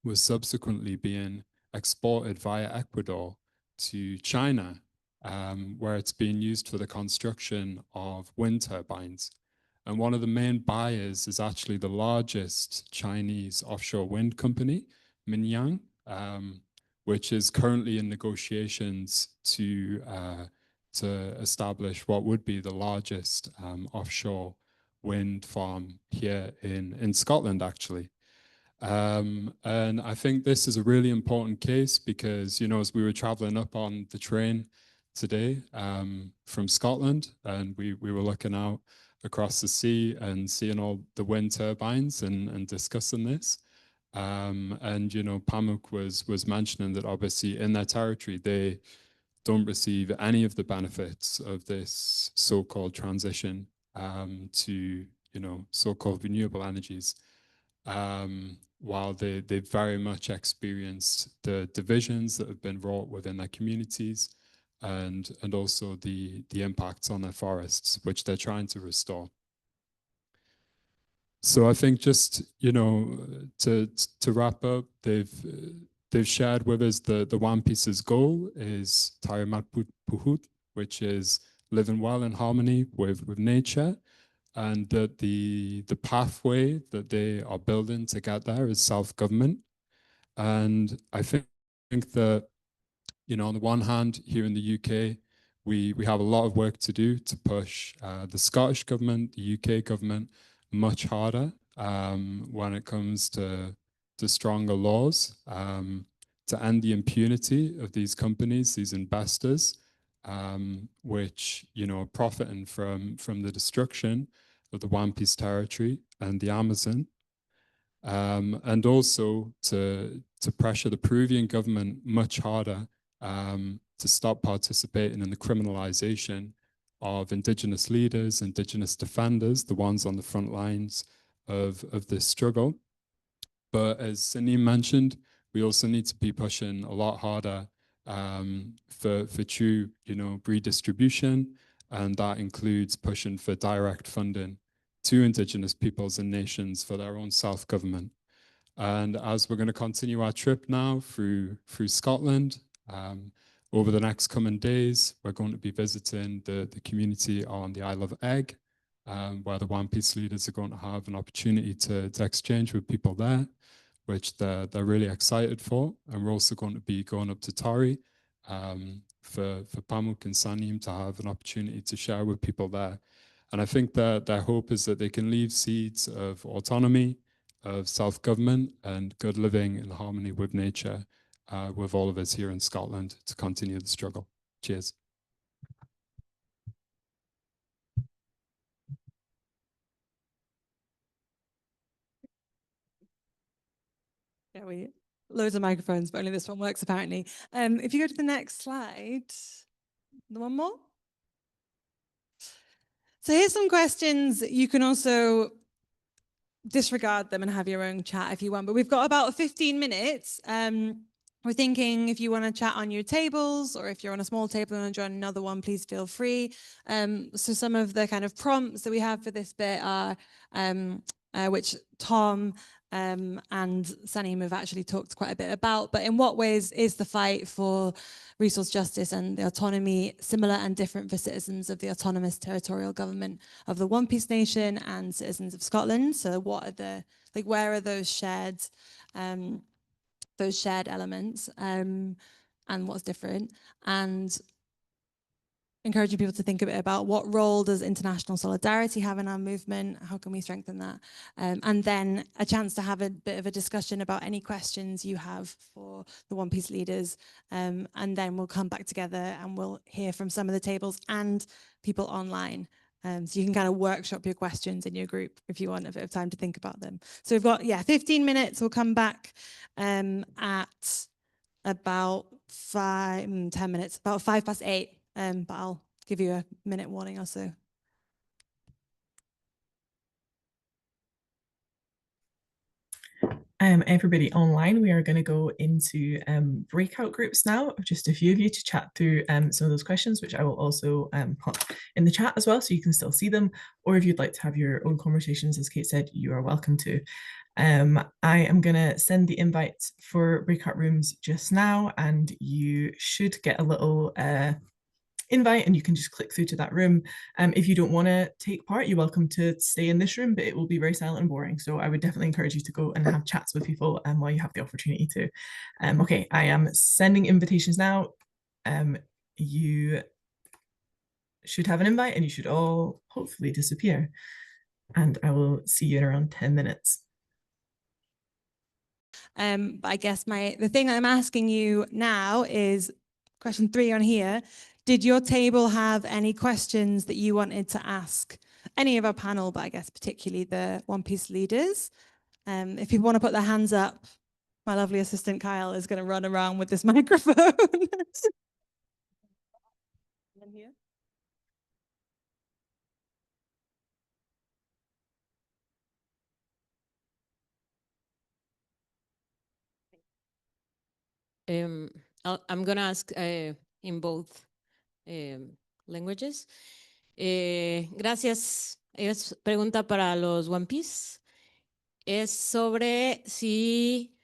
was subsequently being exported via Ecuador to China, where it's being used for the construction of wind turbines. And one of the main buyers is actually the largest Chinese offshore wind company, Minyang, which is currently in negotiations to establish what would be the largest offshore wind farm here in Scotland, actually. And I think this is a really important case because, you know, as we were traveling up on the train today from Scotland, and we were looking out across the sea and seeing all the wind turbines and discussing this. And, you know, Pamuk was mentioning that obviously in their territory, they don't receive any of the benefits of this so-called transition to, you know, so-called renewable energies. While they very much experienced the divisions that have been wrought within their communities and also the impacts on their forests, which they're trying to restore. So I think just, you know, to wrap up, they've shared with us the One Piece's goal is Tarimat Puhut, which is living well in harmony with nature, and that the pathway that they are building to get there is self-government. And I think that, you know, on the one hand, here in the UK, we have a lot of work to do to push the Scottish government, the UK government, much harder when it comes to stronger laws to end the impunity of these companies, these investors, which, you know, are profiting from the destruction of the One Piece territory and the Amazon, and also to pressure the Peruvian government much harder to stop participating in the criminalization of indigenous leaders, indigenous defenders, the ones on the front lines of this struggle. But as Sanim mentioned, we also need to be pushing a lot harder for true, you know, redistribution, and that includes pushing for direct funding to indigenous peoples and nations for their own self-government. And as we're going to continue our trip now through Scotland, over the next coming days, we're going to be visiting the community on the Isle of Egg, where the One Piece leaders are going to have an opportunity to exchange with people there, which they're really excited for. And we're also going to be going up to Tari for Pamuk and Sanim to have an opportunity to share with people there. And I think that their hope is that they can leave seeds of autonomy, of self-government, and good living in harmony with nature with all of us here in Scotland to continue the struggle. Cheers. Yeah, loads of microphones, but only this one works apparently. If you go to the next slide, the one more. So here's some questions. You can also disregard them and have your own chat if you want, but we've got about 15 minutes. We're thinking if you want to chat on your tables, or if you're on a small table and want to join another one, please feel free. So some of the kind of prompts that we have for this bit are, which Tom and Sanim have actually talked quite a bit about, but in what ways is the fight for resource justice and the autonomy similar and different for citizens of the autonomous territorial government of the One Piece Nation and citizens of Scotland? So what are the, like, where are those shared elements and what's different? And encouraging people to think a bit about what role does international solidarity have in our movement? How can we strengthen that? And then a chance to have a bit of a discussion about any questions you have for the One Piece leaders. And then we'll come back together and we'll hear from some of the tables and people online. So you can kind of workshop your questions in your group if you want a bit of time to think about them. So we've got, 15 minutes. We'll come back at about 10 minutes, about 8:05. But I'll give you a minute warning or so. everybody online, we are going to go into breakout groups now of just a few of you to chat through some of those questions, which I will also put in the chat as well, so you can still see them. Or if you'd like to have your own conversations, as Kate said, you are welcome to. I am going to send the invites for breakout rooms just now, and you should get a little invite and you can just click through to that room. If you don't want to take part, you're welcome to stay in this room, but it will be very silent and boring. So I would definitely encourage you to go and have chats with people while you have the opportunity to. Okay, I am sending invitations now. You should have an invite and you should all hopefully disappear. And I will see you in around 10 minutes. But I guess the thing I'm asking you now is question 3 on here. Did your table have any questions that you wanted to ask any of our panel, but I guess particularly the One Piece leaders? If you want to put their hands up, my lovely assistant Kyle is going to run around with this microphone. Here. I'm going to ask in both languages. Gracias. Es pregunta para los One Piece. Es sobre si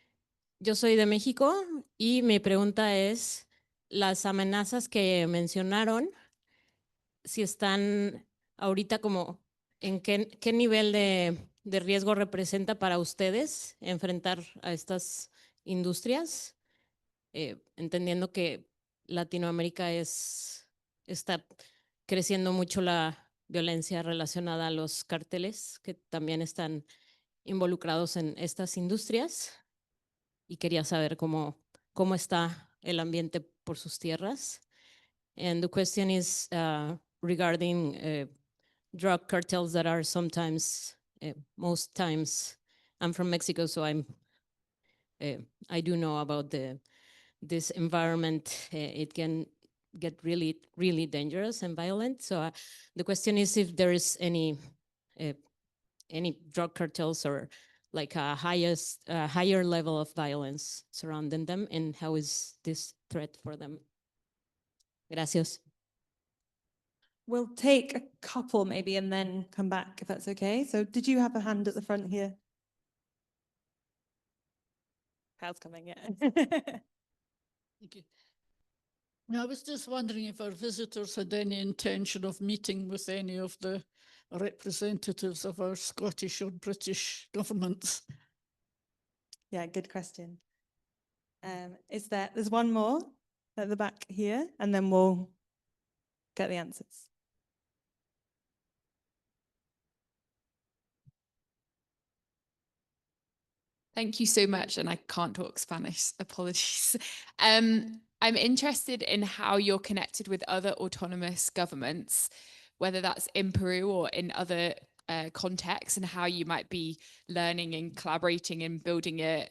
yo soy de México y mi pregunta es las amenazas que mencionaron, si están ahorita como en qué nivel de riesgo representa para ustedes enfrentar a estas industrias. Entendiendo que Latinoamérica está creciendo mucho la violencia relacionada a los carteles que también están involucrados en estas industrias, y quería saber cómo está el ambiente por sus tierras. And the question is regarding drug cartels that are sometimes, most times, I'm from Mexico, so I do know about this environment. It can get really, really dangerous and violent. So the question is if there is any drug cartels or like a higher level of violence surrounding them, and how is this threat for them? Gracias. We'll take a couple maybe and then come back if that's okay. So did you have a hand at the front here? Kyle's coming, yeah. Thank you. I was just wondering if our visitors had any intention of meeting with any of the representatives of our Scottish or British governments. Yeah, good question. There's one more at the back here, and then we'll get the answers. Thank you so much. And I can't talk Spanish, apologies. I'm interested in how you're connected with other autonomous governments, whether that's in Peru or in other contexts, and how you might be learning and collaborating and building a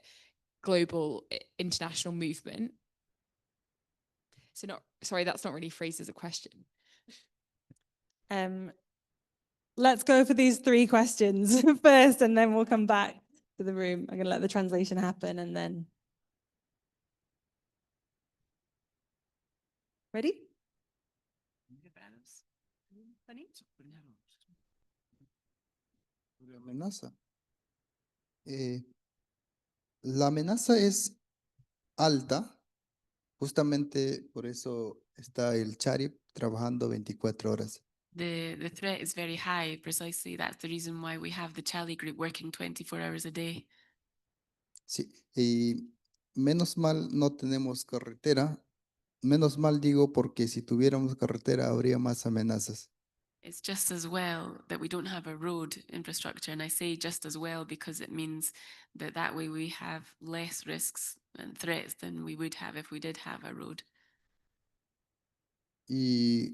global international movement. So sorry, that's not really phrased as a question. Let's go for these 3 questions first, and then we'll come back to the room. I'm going to let the translation happen and then. Ready? Amenaza. La amenaza es alta, justamente por eso está el Charip trabajando 24 horas. The threat is very high. Precisely, that's the reason why we have the Charlie Group working 24 hours a day. Sí, y menos mal no tenemos carretera. Menos mal digo porque si tuviéramos carretera habría más amenazas. It's just as well that we don't have a road infrastructure, and I say just as well because it means that way we have less risks and threats than we would have if we did have a road. Y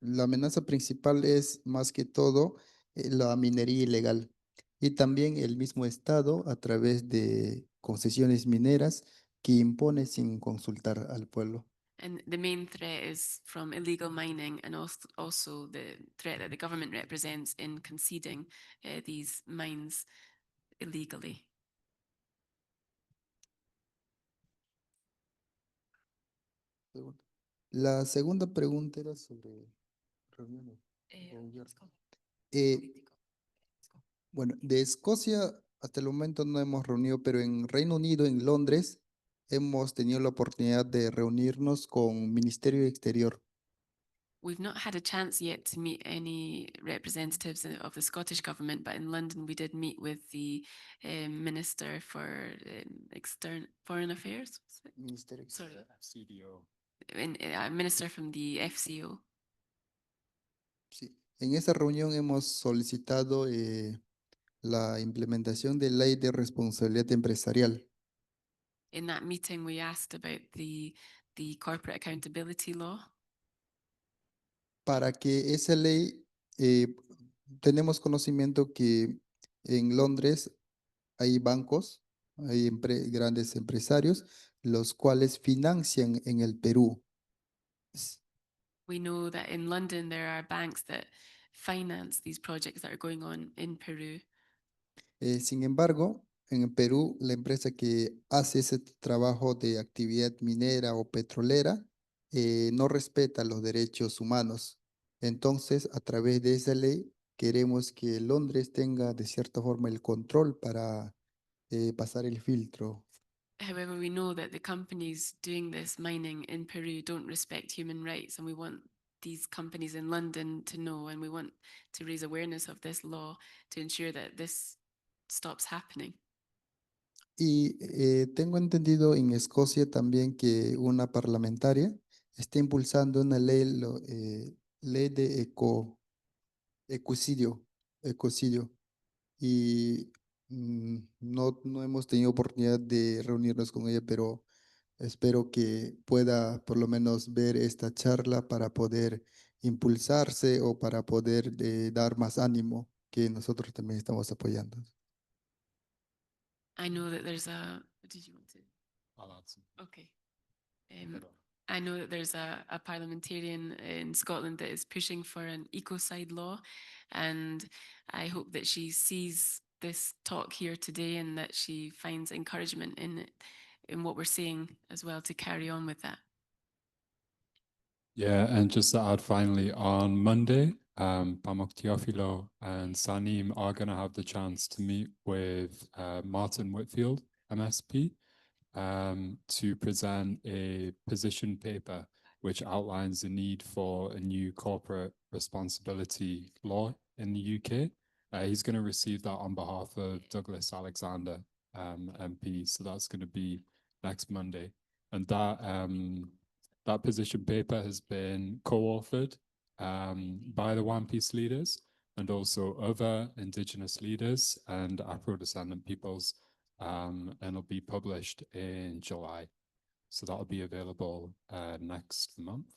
la amenaza principal es más que todo la minería ilegal y también el mismo Estado a través de concesiones mineras que impone sin consultar al pueblo. And the main threat is from illegal mining, and also the threat that the government represents in conceding these mines illegally. La segunda pregunta era sobre reuniones. Gobierno. Bueno, de Escocia hasta el momento no hemos reunido, pero en Reino Unido, en Londres, hemos tenido la oportunidad de reunirnos con Ministerio Exterior. We've not had a chance yet to meet any representatives of the Scottish government, but in London we did meet with the Minister for Foreign Affairs. Was it? Ministerio Sorry, CDO. Minister from the FCO. Sí. En esa reunión hemos solicitado la implementación de ley de responsabilidad empresarial In that meeting, we asked about the corporate accountability law. para que esa ley, tenemos conocimiento que en Londres hay bancos, hay grandes empresarios, los cuales financian en el Perú. We know that in London there are banks that finance these projects that are going on in Peru. Sin embargo, en el Perú, la empresa que hace ese trabajo de actividad minera o petrolera no respeta los derechos humanos. Entonces, a través de esa ley, queremos que Londres tenga de cierta forma el control para pasar el filtro. However, we know that the companies doing this mining in Peru don't respect human rights, and we want these companies in London to know, and we want to raise awareness of this law to ensure that this stops happening. Y tengo entendido en Escocia también que una parlamentaria está impulsando una ley, ley de ecocidio, y no hemos tenido oportunidad de reunirnos con ella, pero espero que pueda por lo menos ver esta charla para poder impulsarse o para poder dar más ánimo, que nosotros también estamos apoyando. I know that there's a. Did you want to? I'll add some. Okay. I know that there's a parliamentarian in Scotland that is pushing for an ecocide law, and I hope that she sees this talk here today and that she finds encouragement in it, in what we're saying as well, to carry on with that. Yeah, and just to add finally, on Monday, Pamuk Teofilo and Sanim are going to have the chance to meet with Martin Whitfield, MSP, to present a position paper which outlines the need for a new corporate responsibility law in the UK. He's going to receive that on behalf of Douglas Alexander, MP. So that's going to be next Monday. And that position paper has been co-authored by the One Piece leaders and also other Indigenous leaders and Afro-descendant peoples, and it'll be published in July. So that'll be available next month.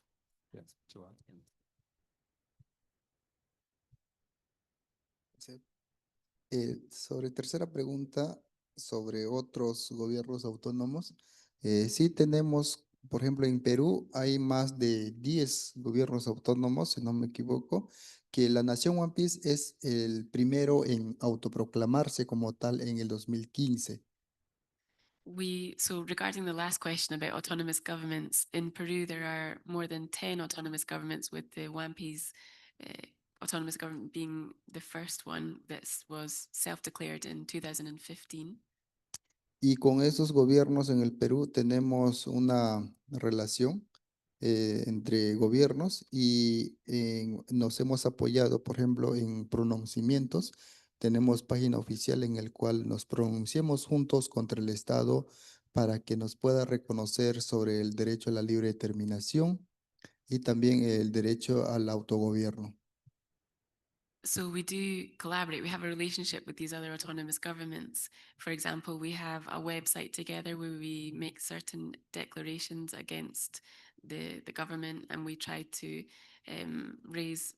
Yes, July. Sobre tercera pregunta, sobre otros gobiernos autónomos, sí tenemos, por ejemplo, en Perú hay más de 10 gobiernos autónomos, si no me equivoco, que la nación One Piece es el primero en autoproclamarse como tal en el 2015. So regarding the last question about autonomous governments, in Peru there are more than 10 autonomous governments, with the WAMPI's autonomous government being the first one that was self-declared in 2015. Y con esos gobiernos en el Perú tenemos una relación entre gobiernos y nos hemos apoyado, por ejemplo, en pronunciamientos. Tenemos página oficial en el cual nos pronunciamos juntos contra el Estado para que nos pueda reconocer sobre el derecho a la libre determinación y también el derecho al autogobierno. So we do collaborate. We have a relationship with these other autonomous governments. For example, we have a website together where we make certain declarations against the government, and we try to raise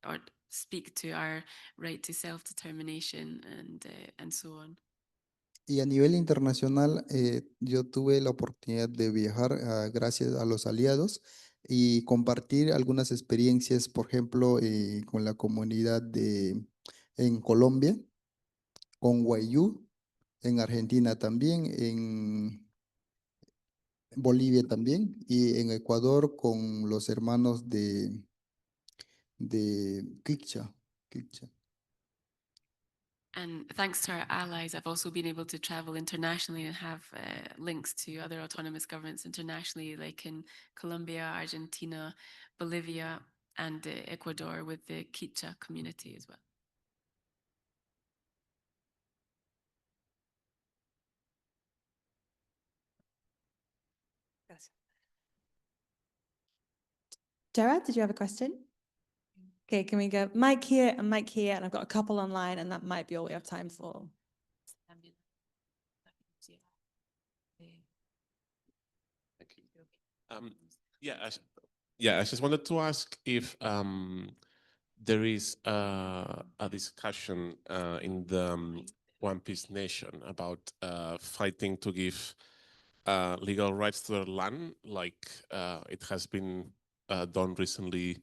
or speak to our right to self-determination and so on. Y a nivel internacional, yo tuve la oportunidad de viajar gracias a los aliados y compartir algunas experiencias, por ejemplo, con la comunidad en Colombia, con Guayú, en Argentina también, Bolivia también, y en Ecuador con los hermanos de Quichua. And thanks to our allies, I've also been able to travel internationally and have links to other autonomous governments internationally, like in Colombia, Argentina, Bolivia, and Ecuador with the Quichua community as well. Gerard, did you have a question? Okay, can we go Mike here and Mike here? And I've got a couple online, and that might be all we have time for. Thank you. I just wanted to ask if there is a discussion in the One Piece Nation about fighting to give legal rights to their land, like it has been done recently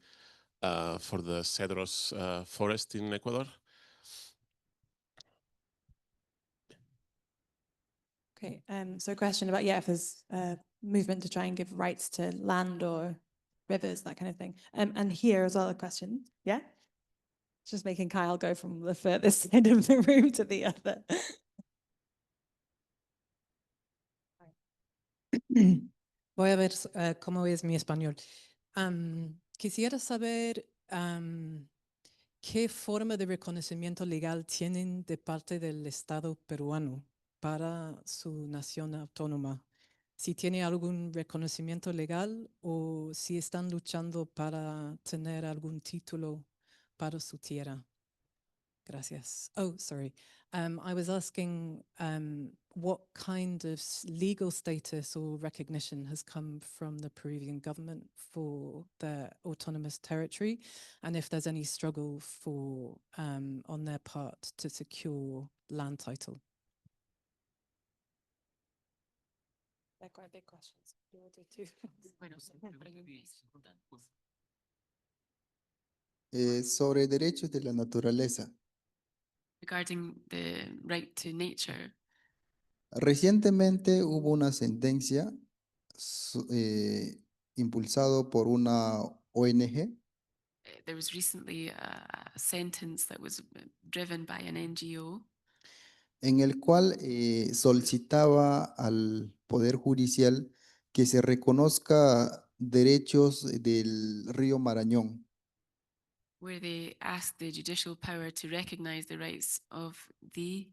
for the Cedros forest in Ecuador. Okay, so a question about, if there's a movement to try and give rights to land or rivers, that kind of thing. And here as well, a question, yeah? Just making Kyle go from the furthest end of the room to the other. Voy a ver cómo es mi español. Quisiera saber qué forma de reconocimiento legal tienen de parte del Estado peruano para su nación autónoma. Si tiene algún reconocimiento legal o si están luchando para tener algún título para su tierra. Gracias. Oh, sorry. I was asking what kind of legal status or recognition has come from the Peruvian government for their autonomous territory, and if there's any struggle for on their part to secure land title. They're quite big questions. You will do two. Sobre derechos de la naturaleza. Regarding the right to nature, Recientemente hubo una sentencia impulsado por una ONG there was recently a sentence that was driven by an NGO en el cual solicitaba al Poder Judicial que se reconozca derechos del río Marañón. where they asked the judicial power to recognize the rights of the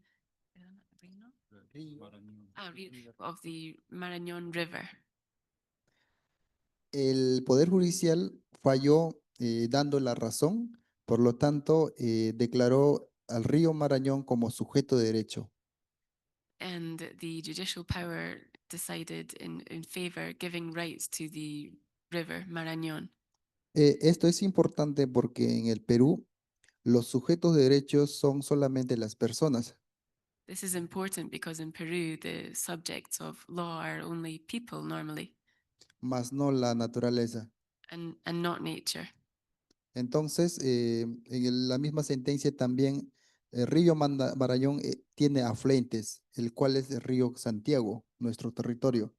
Marañón River. El Poder Judicial falló dando la razón, por lo tanto declaró al río Marañón como sujeto de derecho. And the judicial power decided in favor, giving rights to the river Marañón. Esto es importante porque en el Perú los sujetos de derechos son solamente las personas. This is important because in Peru, the subjects of law are only people normally, Más no la naturaleza. and not nature. Entonces, en la misma sentencia también, el río Marañón tiene afluentes, el cual es el río Santiago, nuestro territorio.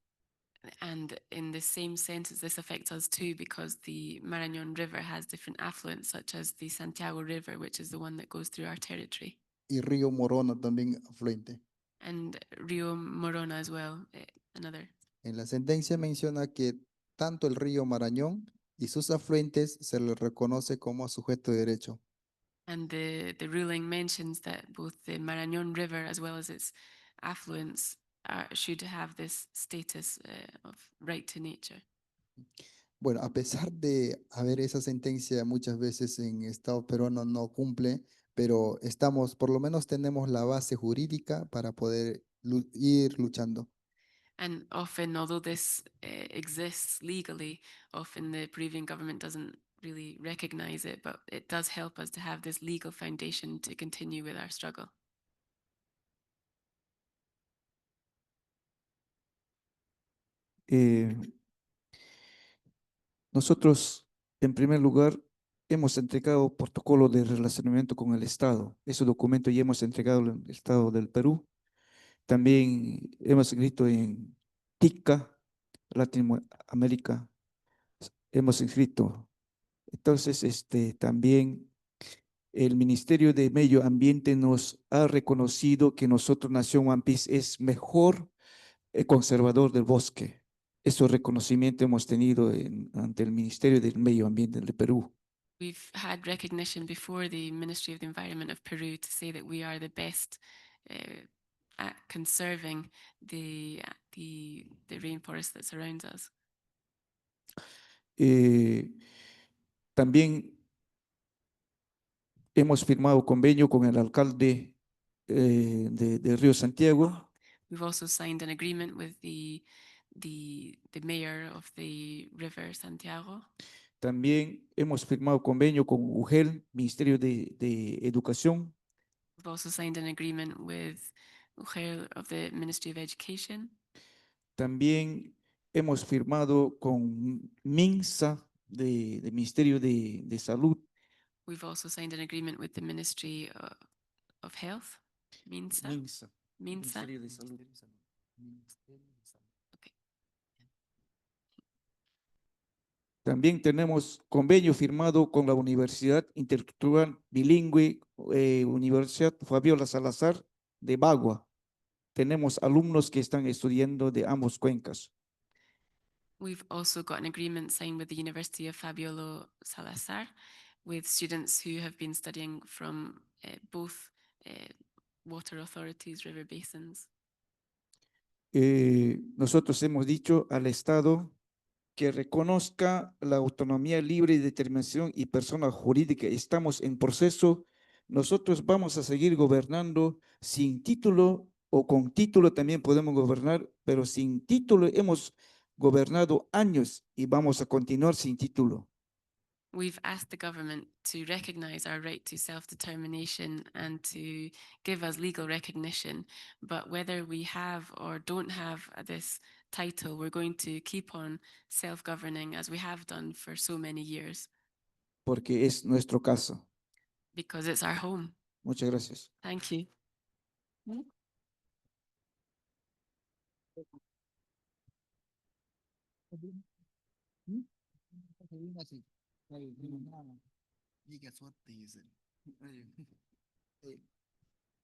And in the same sentence, this affects us too, because the Marañón River has different affluents, such as the Santiago River, which is the one that goes through our territory, Y río Morona también afluente. and Rio Morona as well, another. En la sentencia menciona que tanto el río Marañón y sus afluentes se le reconoce como sujeto de derecho. And the ruling mentions that both the Marañón River as well as its affluents should have this status of right to nature. Bueno, a pesar de haber esa sentencia muchas veces en Estado peruano no cumple, pero por lo menos tenemos la base jurídica para poder ir luchando. And often, although this exists legally, often the Peruvian government doesn't really recognize it, but it does help us to have this legal foundation to continue with our struggle. Nosotros, en primer lugar, hemos entregado protocolo de relacionamiento con el Estado. Ese documento ya hemos entregado al Estado del Perú. También hemos escrito en TICA Latinoamérica hemos inscrito. Entonces, también el Ministerio de Medio Ambiente nos ha reconocido que nosotros, Nación One Piece, es mejor conservador del bosque. Ese reconocimiento hemos tenido ante el Ministerio del Medio Ambiente de Perú. We've had recognition before the Ministry of the Environment of Peru to say that we are the best at conserving the rainforest that surrounds us. También hemos firmado convenio con el alcalde de Río Santiago. We've also signed an agreement with the mayor of the river Santiago. También hemos firmado convenio con UGEL, Ministerio de Educación. We've also signed an agreement with UGEL of the Ministry of Education. También hemos firmado con MINSA del Ministerio de Salud. We've also signed an agreement with the Ministry of Health, MINSA. MINSA. MINSA. Ministerio de Salud. Okay. También tenemos convenio firmado con la Universidad Intercultural Bilingüe, Universidad Fabiola Salazar de Bagua. Tenemos alumnos que están estudiando de ambos cuencas. We've also got an agreement signed with the University of Fabiola Salazar with students who have been studying from both water authorities, river basins. Nosotros hemos dicho al Estado que reconozca la autonomía libre de determinación y persona jurídica. Estamos en proceso. Nosotros vamos a seguir gobernando sin título o con título también podemos gobernar, pero sin título hemos gobernado años y vamos a continuar sin título. We've asked the government to recognize our right to self-determination and to give us legal recognition, but whether we have or don't have this title, we're going to keep on self-governing as we have done for so many years. Porque es nuestro caso. Because it's our home. Muchas gracias. Thank you.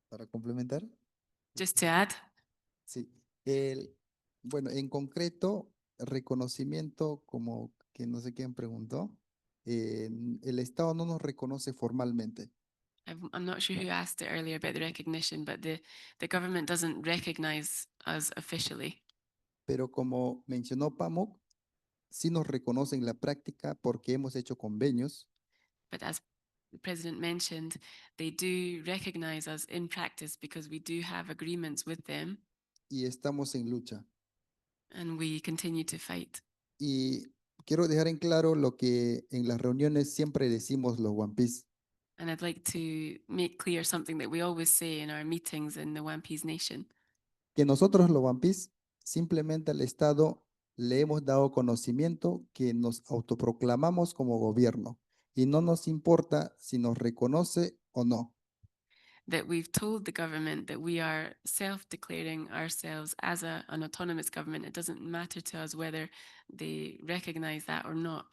Para complementar. Just to add. Sí, bueno, en concreto, reconocimiento, como que no sé quién preguntó, el Estado no nos reconoce formalmente. I'm not sure who asked it earlier about the recognition, but the government doesn't recognize us officially. Pero como mencionó Pamuk, sí nos reconoce en la práctica porque hemos hecho convenios. But as the president mentioned, they do recognize us in practice because we do have agreements with them. Y estamos en lucha. And we continue to fight. Y quiero dejar en claro lo que en las reuniones siempre decimos los One Piece. And I'd like to make clear something that we always say in our meetings in the One Piece Nation. Que nosotros los One Piece simplemente al Estado le hemos dado conocimiento que nos autoproclamamos como gobierno y no nos importa si nos reconoce o no. That we've told the government that we are self-declaring ourselves as an autonomous government. It doesn't matter to us whether they recognize that or not.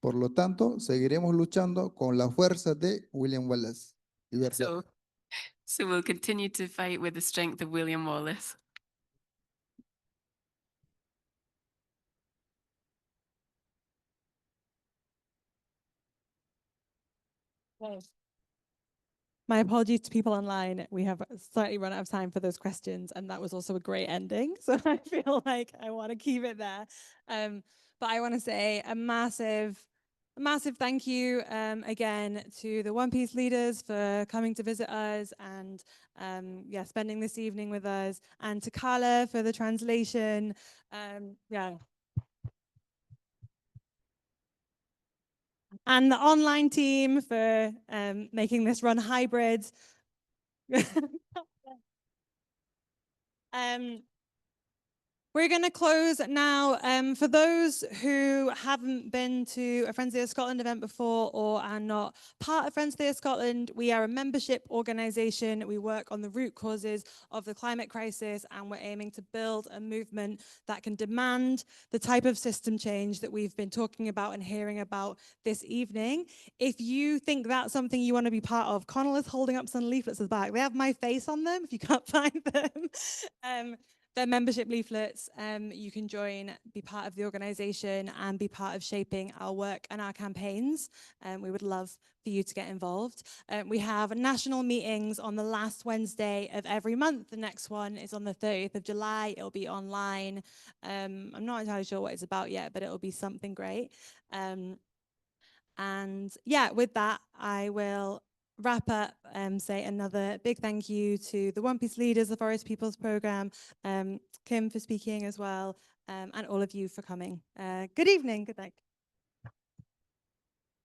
Por lo tanto, seguiremos luchando con la fuerza de William Wallace. So we'll continue to fight with the strength of William Wallace. My apologies to people online. We have slightly run out of time for those questions, and that was also a great ending. So I feel like I want to keep it there. But I want to say a massive thank you again to the One Piece leaders for coming to visit us and spending this evening with us, and to Carla for the translation. And the online team for making this run hybrid. We're going to close now. For those who haven't been to a Friends of the Earth Scotland event before or are not part of Friends of the Earth Scotland, we are a membership organisation. We work on the root causes of the climate crisis, and we're aiming to build a movement that can demand the type of system change that we've been talking about and hearing about this evening. If you think that's something you want to be part of, Connell is holding up some leaflets at the back. They have my face on them if you can't find them. They're membership leaflets. You can join, be part of the organisation and be part of shaping our work and our campaigns. We would love for you to get involved. We have national meetings on the last Wednesday of every month. The next one is on the 30th of July. It'll be online. I'm not entirely sure what it's about yet, but it'll be something great. And yeah, with that, I will wrap up and say another big thank you to the One Piece leaders, the Forest Peoples Programme, Kim for speaking as well, and all of you for coming. Good evening, good night.